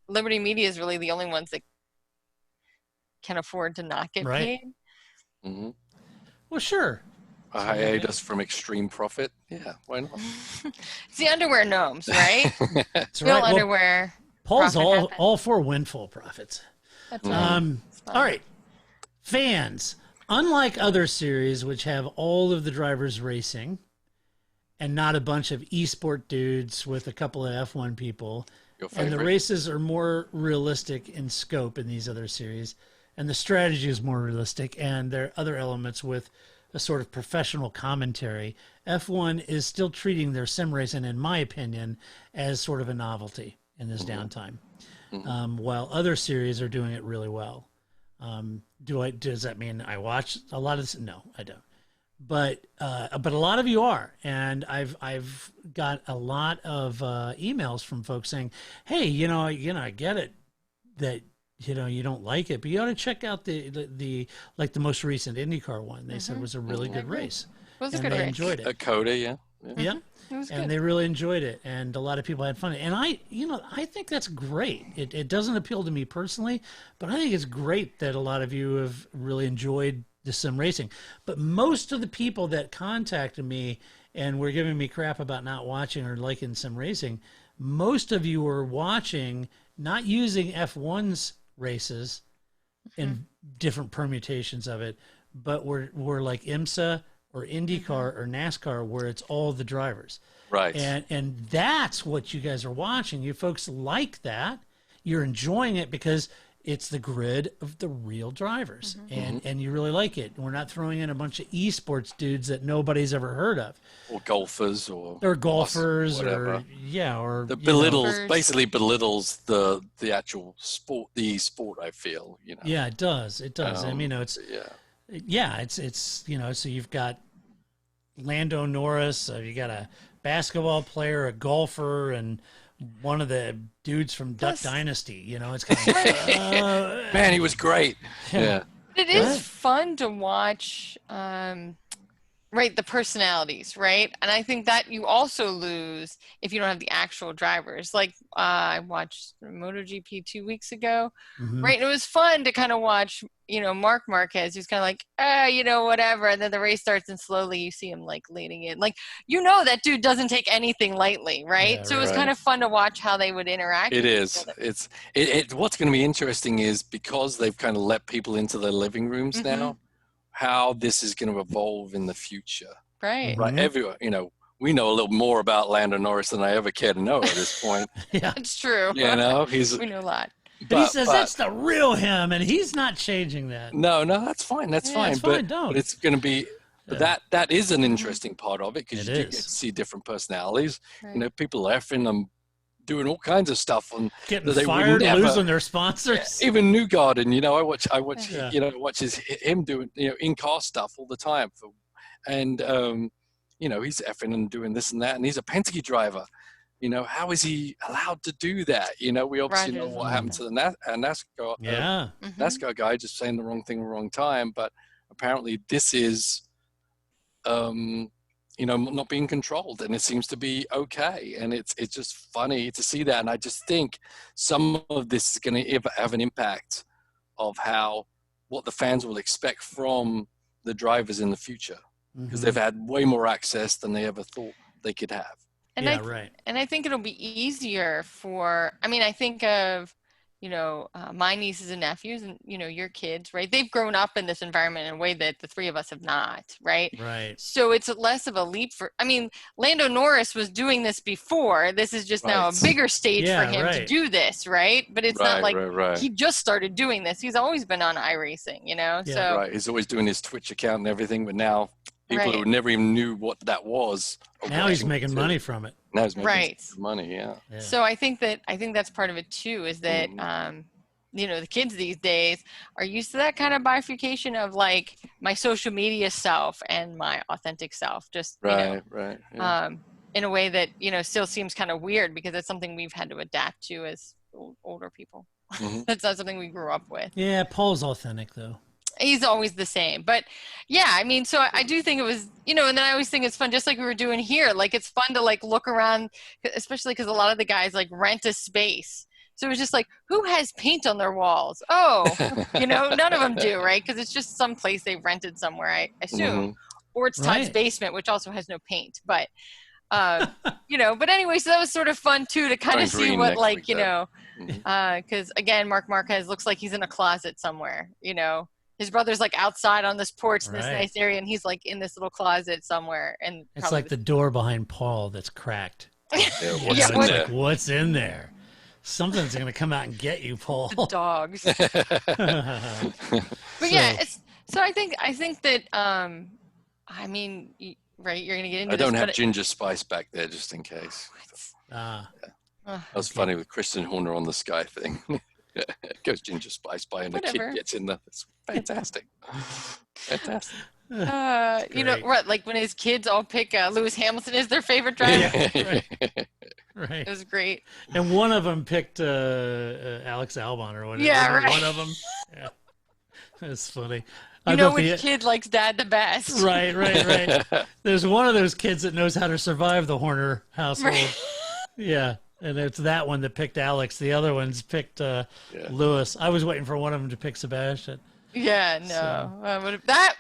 Liberty Media is really the only ones that can afford to not get paid. Mm-hmm. Well, sure. A hiatus from extreme profit. Yeah, why not? It's the underwear gnomes, right? That's Real right. underwear. Paul's profit all for windfall profits. That's right. All right, fans. Unlike other series, which have all of the drivers racing, and not a bunch of esport dudes with a couple of F1 people, and the races are more realistic in scope in these other series, and the strategy is more realistic, and there are other elements with a sort of professional commentary. F1 is still treating their sim racing, in my opinion, as sort of a novelty in this downtime, while other series are doing it really well. Does that mean I watch a lot of this? No, I don't. But a lot of you are, and I've got a lot of emails from folks saying, "Hey, I get it that you don't like it, but you ought to check out the most recent IndyCar one." They said it was a really good race. It was a and good they race. enjoyed it. A Coda, yeah. Yeah. It was And good. they really enjoyed it, and a lot of people had fun. And I think that's great. It doesn't appeal to me personally, but I think it's great that a lot of you have really enjoyed the sim racing. But most of the people that contacted me and were giving me crap about not watching or liking sim racing, most of you were watching, not using F1's races in different permutations of it, but were like IMSA or IndyCar or NASCAR, where it's all the drivers. Right. And that's what you guys are watching. You folks like that. You're enjoying it because it's the grid of the real drivers, and you really like it. We're not throwing in a bunch of esports dudes that nobody's ever heard of, or golfers, or golfers, whatever. or the basically belittles the actual sport, the sport. I feel, Yeah, it does. I mean, it's so you've got Lando Norris, you got a basketball player, a golfer, and one of the dudes from Duck Dynasty. It's kind of man, he was great. Yeah. It is fun to watch, the personalities, right? And I think that you also lose if you don't have the actual drivers. Like I watched MotoGP 2 weeks ago, right? And it was fun to kind of watch, Mark Marquez, who's kind of like, whatever. And then the race starts and slowly you see him like leading in. Like, that dude doesn't take anything lightly, right? Yeah, so it was kind of fun to watch how they would interact. It is. What's going to be interesting is because they've kind of let people into their living rooms now, how this is going to evolve in the future. Right. Right. Everyone, we know a little more about Lando Norris than I ever care to know at this point. Yeah, it's true. We know a lot. But he says that's the real him, and he's not changing that. No, that's fine. That's fine. It's fine. Don't. But it's going to be that is an interesting part of it because you do get to see different personalities. Right. People effing them, doing all kinds of stuff and getting fired, losing their sponsors. Even Newgarden, I watch him doing in-car stuff all the time and he's effing and doing this and that, and he's a Penske driver. How is he allowed to do that? We obviously know what happened to the NASCAR. NASCAR guy just saying the wrong thing at the wrong time, but apparently this is not being controlled, and it seems to be okay. And it's just funny to see that. And I just think some of this is going to have an impact of what the fans will expect from the drivers in the future, because they've had way more access than they ever thought they could have. And And I think it'll be easier I think of, my nieces and nephews and, your kids, right? They've grown up in this environment in a way that the three of us have not, right? Right. So it's less of a leap Lando Norris was doing this before. This is just now a bigger stage for him to do this, right? But it's not like he just started doing this. He's always been on iRacing, so. Right, he's always doing his Twitch account and everything, but now people who never even knew what that was. Now he's making money from it. Now he's making money, yeah. So I think that's part of it too, is that the kids these days are used to that kind of bifurcation of like my social media self and my authentic self. Just right. Yeah. in a way that, you know, still seems kind of weird because it's something we've had to adapt to as older people. That's not something we grew up with. Yeah, Paul's authentic though. He's always the same. But yeah, I mean, so I do think it was, you know, and then I always think it's fun, just like we were doing here. Like, it's fun to like look around, especially because a lot of the guys like rent a space. So it was just like, who has paint on their walls? Oh, you know, none of them do, right? Because it's just some place they rented somewhere, I assume. Or it's Todd's basement, which also has no paint. But, you know, but anyway, so that was sort of fun too, to kind of see what, like, you know, because again, Mark Marquez looks like he's in a closet somewhere, you know. His brother's like outside on this porch in this nice area, and he's like in this little closet somewhere. And it's like the door behind Paul that's cracked. What's in there? Something's going to come out and get you, Paul. The dogs. But yeah, so I think that I mean, right, you're going to get into I don't this, have ginger spice back there just in case. That was funny with Kristen Horner on the Sky thing. It goes ginger spice by and the kid gets in there. It's fantastic. Fantastic. You know what? Like when his kids all pick Lewis Hamilton as their favorite driver. Right. It was great. And one of them picked Alex Albon or whatever. Yeah, right. One of them. Yeah. That's funny. You know which kid likes dad the best. Right. There's one of those kids that knows how to survive the Horner household. Right. Yeah. And it's that one that picked Alex. The other ones picked Lewis. I was waiting for one of them to pick Sebastian. Yeah, no. That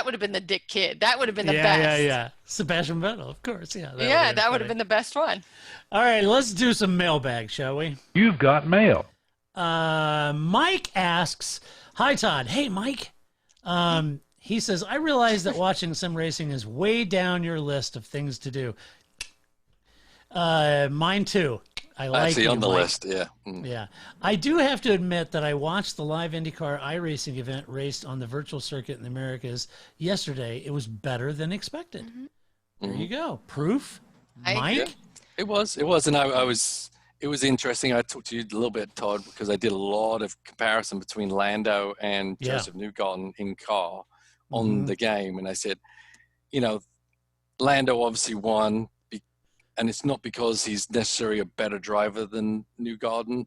would have been the dick kid. That would have been the best. Yeah. Sebastian Vettel, of course. Yeah. That would have been the best one. All right, let's do some mailbag, shall we? You've got mail. Mike asks, "Hi Todd. Hey Mike." He says, "I realize that watching sim racing is way down your list of things to do." Mine too. I like it on the Mike. list. Yeah. Yeah. I do have to admit that I watched the live IndyCar iRacing event raced on the virtual circuit in the Americas yesterday. It was better than expected. There you go. Proof. Mike. Yeah, it was, and it was interesting. I talked to you a little bit, Todd, because I did a lot of comparison between Lando and Joseph Newgarden in car on the game, and I said, you know, Lando obviously won. And it's not because he's necessarily a better driver than Newgarden.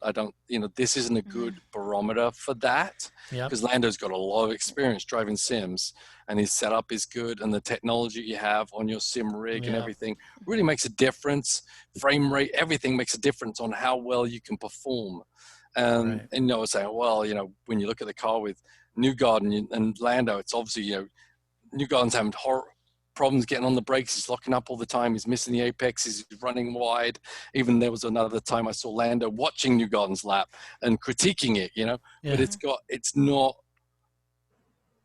This isn't a good barometer for that because Lando's got a lot of experience driving sims and his setup is good and the technology you have on your sim rig and everything really makes a difference. Frame rate, everything makes a difference on how well you can perform. And, you know, saying, well, you know, when you look at the car with Newgarden and Lando, it's obviously, you know, Newgarden's having problems getting on the brakes. He's locking up all the time. He's missing the apex. He's running wide. Even there was another time I saw Lando watching Newgarden's lap and critiquing it, you know, but it's not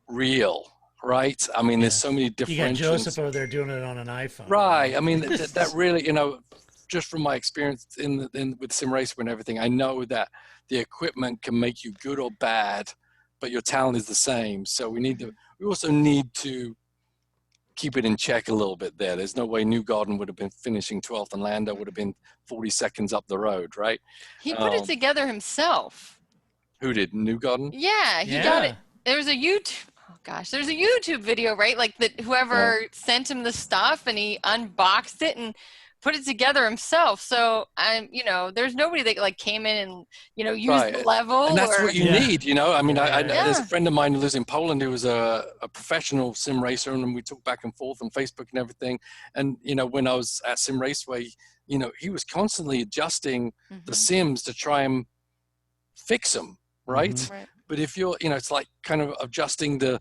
real, right? I mean, there's so many different. You got Joseph over there doing it on an iPhone. Right. I mean, that really, you know, just from my experience with sim racing and everything, I know that the equipment can make you good or bad, but your talent is the same. So we also need to keep it in check a little bit there. There's no way Newgarden would have been finishing 12th and Lando would have been 40 seconds up the road, right? He put it together himself. Who did? Newgarden? Yeah, he got it. There's a YouTube video, right? Like that whoever sent him the stuff and he unboxed it and put it together himself. So you know, there's nobody that like came in and, you know, used the level. And that's what you need, you know. I mean, there's a friend of mine who lives in Poland who was a professional sim racer, and we talked back and forth on Facebook and everything. And, you know, when I was at Sim Raceway, you know, he was constantly adjusting the sims to try and fix them, right? But if you're, you know, it's like kind of adjusting the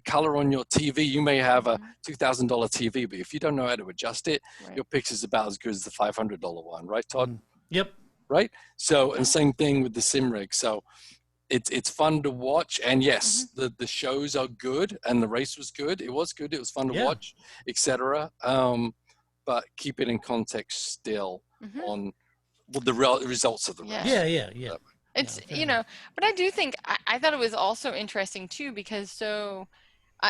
color on your TV. You may have a $2,000 TV, but if you don't know how to adjust it, your picture's about as good as the $500 one, right, Todd? Yep. Right. So, and same thing with the sim rig. So, it's fun to watch, and yes, the shows are good, and the race was good. It was good. It was fun to watch, etc. But keep it in context still on the results of the race. Yeah. It's, you know, but I do think, I thought it was also interesting too, because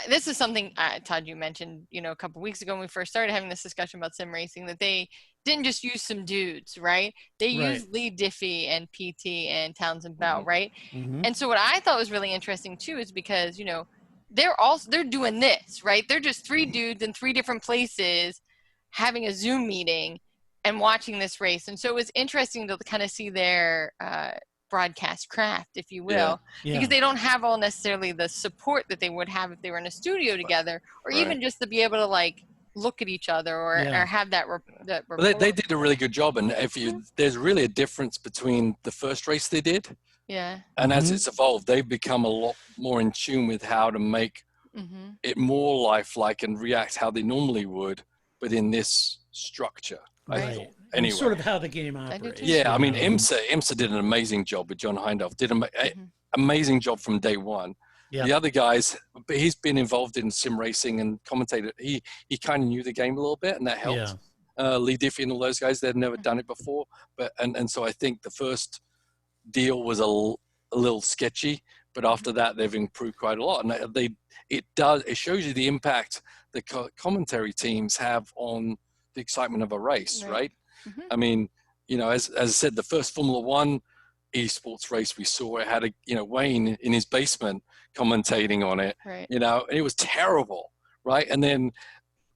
this is something, Todd, you mentioned, you know, a couple weeks ago when we first started having this discussion about sim racing, that they didn't just use some dudes, right? They used Lee Diffie and PT and Townsend Bell, right? And so what I thought was really interesting too is because, you know, they're doing this, right? They're just three dudes in three different places having a Zoom meeting and watching this race. And so it was interesting to kind of see their broadcast craft, if you will, because they don't have all necessarily the support that they would have if they were in a studio together, or even just to be able to like look at each other or have that rapport. Well, they did a really good job. And there's really a difference between the first race they did. Yeah. And as it's evolved, they've become a lot more in tune with how to make it more lifelike and react how they normally would, but in this structure. I thought. Anyway. Sort of how the game operates. Yeah, I mean, IMSA did an amazing job with John Hindhaugh. Did an amazing job from day one. Yep. The other guys, but he's been involved in sim racing and commentated. He kind of knew the game a little bit, and that helped. Lee Diffie and all those guys, they'd never done it before. But and so I think the first deal was a little sketchy, but after that they've improved quite a lot. And it shows you the impact the commentary teams have on the excitement of a race, right? I mean, you know, as I said, the first Formula One esports race we saw, it had Wayne in his basement commentating on it, you know, and it was terrible, right? And then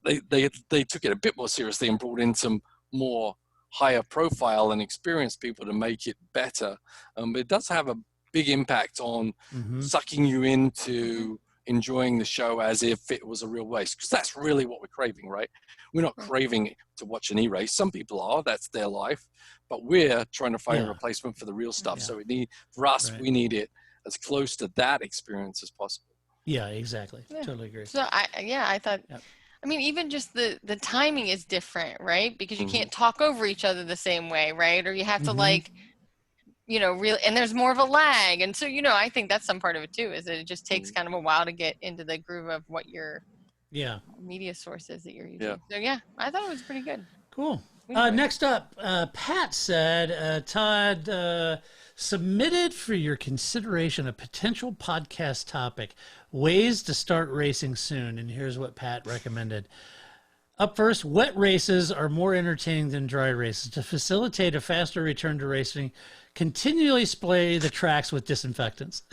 they took it a bit more seriously and brought in some more higher profile and experienced people to make it better. But it does have a big impact on sucking you into enjoying the show as if it was a real race, because that's really what we're craving, right? We're not craving to watch an e-race. Some people are, that's their life, but we're trying to find a replacement for the real stuff. So for us, we need it as close to that experience as possible. Yeah, exactly. Totally agree. So I thought, I mean, even just the timing is different, right? Because you can't talk over each other the same way, right? Or you have to like, you know, really, and there's more of a lag. And so, you know, I think that's some part of it too, is that it just takes kind of a while to get into the groove of what your media source is that you're using. So I thought it was pretty good. Cool. Next up, Pat said, Todd, submitted for your consideration a potential podcast topic, ways to start racing soon. And here's what Pat recommended. Up first, wet races are more entertaining than dry races. To facilitate a faster return to racing, continually spray the tracks with disinfectants.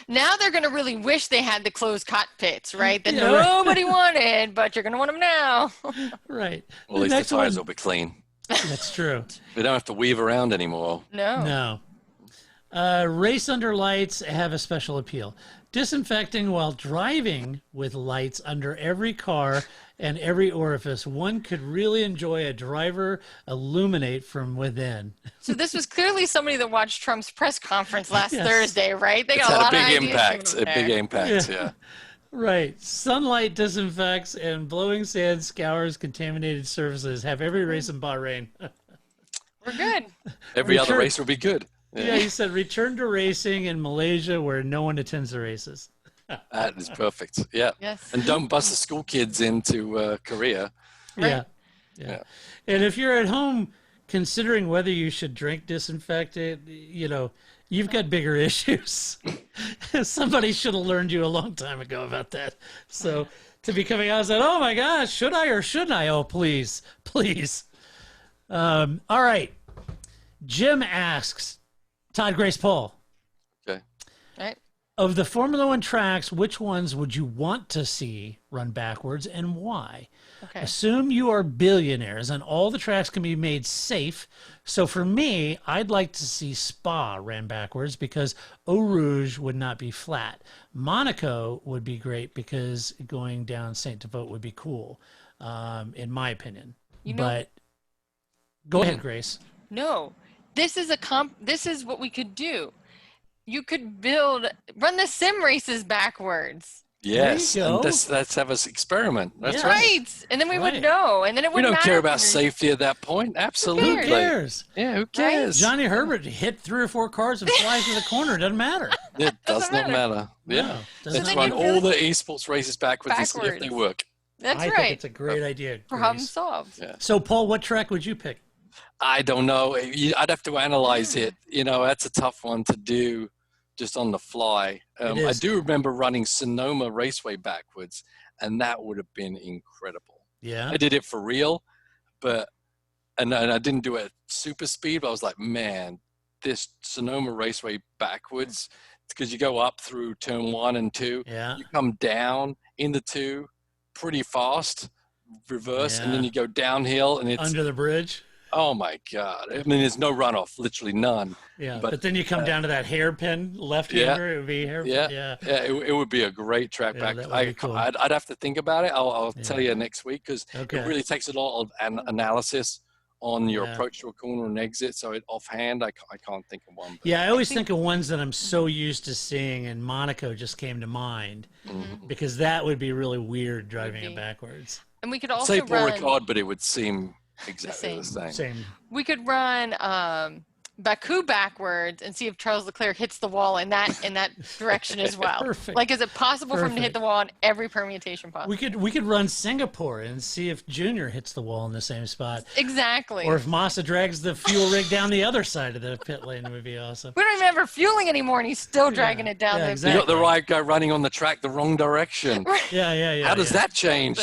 Now they're going to really wish they had the closed cockpits, right? That nobody wanted, but you're going to want them now. Right. Well, at least the tires will be clean. That's true. We don't have to weave around anymore. No. Race under lights have a special appeal. Disinfecting while driving with lights under every car and every orifice, one could really enjoy a driver illuminate from within. So this was clearly somebody that watched Trump's press conference last Thursday, right? They got a lot of ideas. A big impact, yeah. Right. Sunlight disinfects and blowing sand scours contaminated surfaces. Have every race in Bahrain. We're good. Every other race will be good. Yeah, he said return to racing in Malaysia where no one attends the races. That is perfect. Yeah. Yes. And don't bus the school kids into Korea. Right. Yeah. And if you're at home considering whether you should drink disinfectant, you know, you've got bigger issues. Somebody should have learned you a long time ago about that. So to be coming out and saying, oh my gosh, should I or shouldn't I? Oh, please. All right. Jim asks, Todd Grace Paul. Okay. Right. Of the Formula One tracks, which ones would you want to see run backwards and why? Okay. Assume you are billionaires and all the tracks can be made safe. So for me, I'd like to see Spa ran backwards because Eau Rouge would not be flat. Monaco would be great because going down Saint Devote would be cool, in my opinion. But go ahead, Grace. No, this is this is what we could do. You could run the sim races backwards. Yes, and let's have us experiment. That's right. And then we would know, and then it wouldn't matter. We don't care about safety at that point. Absolutely. Who cares? Yeah, who cares? Johnny Herbert hit 3 or 4 cars and flies to the corner. It doesn't matter. It does not matter. Yeah. Let's run all the esports races backwards and see if they work. That's right. I think it's a great idea. Problem solved. Yeah. So, Paul, what track would you pick? I don't know. I'd have to analyze it. You know, that's a tough one to do just on the fly. I do remember running Sonoma Raceway backwards, and that would have been incredible. Yeah. I did it for real, and I didn't do it at super speed, but I was like, man, this Sonoma Raceway backwards, because you go up through turn 1 and 2. Yeah. You come down into 2 pretty fast, reverse, and then you go downhill, and it's under the bridge. Oh my God! I mean, there's no runoff, literally none. Yeah, but then you come down to that hairpin left-hander. It would be hairpin. Yeah. It would be a great track back. That would be cool. I'd have to think about it. I'll tell you next week, because it really takes a lot of analysis on your approach to a corner and exit. So offhand, I can't think of one. Yeah, I always think of ones that I'm so used to seeing, and Monaco just came to mind, because that would be really weird driving it backwards. And we could also say Paul Ricard, but it would seem exactly the same. We could run Baku backwards and see if Charles Leclerc hits the wall in that direction as well. Perfect. Like, is it possible for him to hit the wall in every permutation possible? We could run Singapore and see if Junior hits the wall in the same spot. Exactly. Or if Massa drags the fuel rig down the other side of the pit lane, it would be awesome. We don't even have her fueling anymore, and he's still dragging it down. Exactly. You got the right guy running on the track the wrong direction. Yeah. How does that change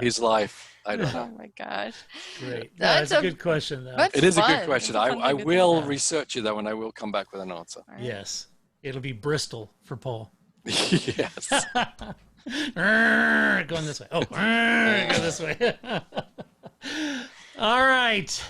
his life? I don't know. Oh my gosh. Great. That's a good question, though. It is a good question. I will research it, though, and I will come back with an answer. Right. Yes. It'll be Bristol for Paul. Yes. Going this way. Oh, go this way. All right.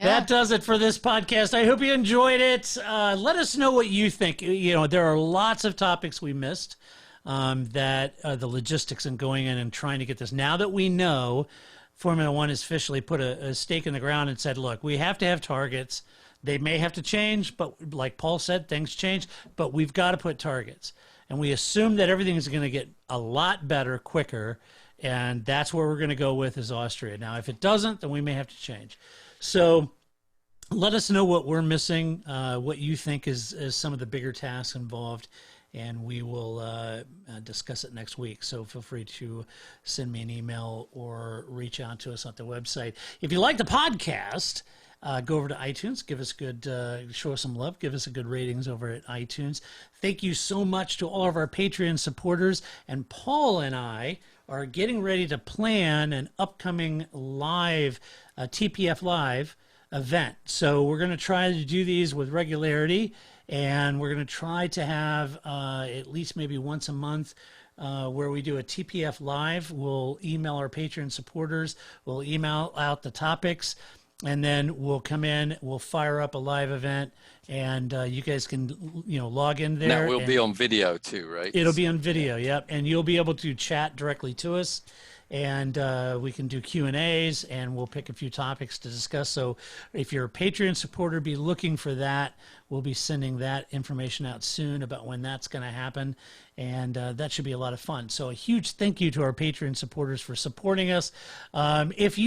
That does it for this podcast. I hope you enjoyed it. Let us know what you think. You know, there are lots of topics we missed. That the logistics and going in and trying to get this. Now that we know Formula One has officially put a stake in the ground and said, look, we have to have targets. They may have to change, but like Paul said, things change, but we've got to put targets. And we assume that everything is going to get a lot better, quicker, and that's where we're going to go with is Austria. Now, if it doesn't, then we may have to change. So let us know what we're missing, what you think is some of the bigger tasks involved, and we will discuss it next week. So feel free to send me an email or reach out to us on the website. If you like the podcast, go over to iTunes, give us show us some love, give us a good ratings over at iTunes. Thank you so much to all of our Patreon supporters. And Paul and I are getting ready to plan an upcoming live TPF Live event. So we're going to try to do these with regularity. And we're going to try to have at least maybe once a month where we do a TPF Live. We'll email our Patreon supporters. We'll email out the topics. And then we'll come in. We'll fire up a live event. And you guys can, log in there. That will be on video too, right? It'll be on video, yep. And you'll be able to chat directly to us. And we can do Q&As, and we'll pick a few topics to discuss. So if you're a Patreon supporter, be looking for that. We'll be sending that information out soon about when that's going to happen, and that should be a lot of fun. So a huge thank you to our Patreon supporters for supporting us. If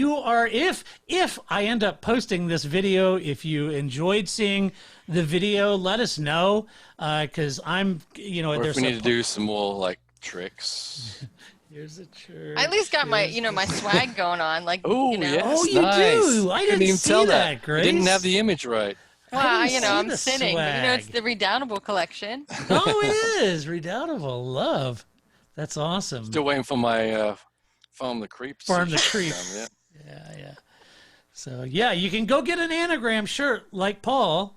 I end up posting this video, if you enjoyed seeing the video, let us know, because I'm, or if we need to do some more tricks. Here's a church. I at least got my swag going on. Yes, Oh, you nice. do. I didn't even see tell that, Grace. You didn't have the image right. Well, I'm sinning. But, it's the Redoubtable collection. Oh, it is. Redoubtable. Love. That's awesome. Still waiting for my Farm the Creeps. Farm the Creeps. Yeah. So, you can go get an anagram shirt like Paul.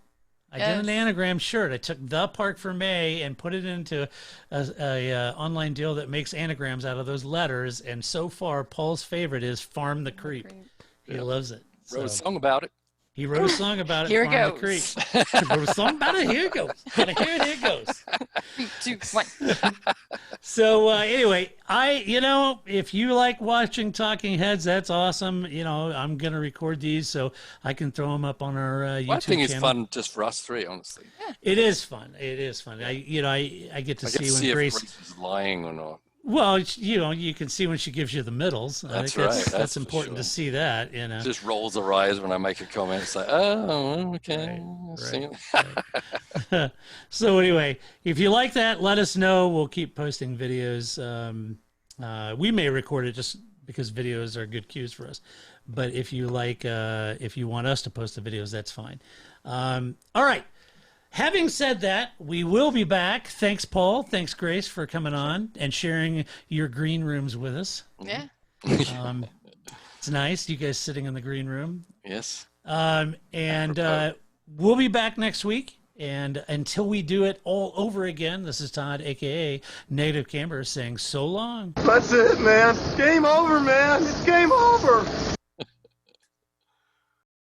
I did an anagram shirt. I took the Parc Fermé and put it into a online deal that makes anagrams out of those letters. And so far, Paul's favorite is Farm the Creep. He loves it. Wrote a song about it. He wrote a song about it. Here it Farm goes. The Creep. He wrote a song about it. Here it goes. Here it goes. 3, 2, 1. So anyway, if you like watching Talking Heads, that's awesome. I'm gonna record these so I can throw them up on our YouTube I think it's channel. fun just for us three, honestly. Yeah. It is fun. I get to see when Grace is lying or not. Well, you can see when she gives you the middles. That's right. That's important to see that. Just rolls her eyes when I make a comment. It's like, oh, okay. Right. So anyway, if you like that, let us know. We'll keep posting videos. We may record it just because videos are good cues for us. But if you want us to post the videos, that's fine. All right. Having said that, we will be back. Thanks, Paul. Thanks, Grace, for coming on and sharing your green rooms with us. Yeah. It's nice, you guys sitting in the green room. Yes. And we'll be back next week. And until we do it all over again, this is Todd, a.k.a. Negative Camber, saying so long. That's it, man. Game over, man. It's game over.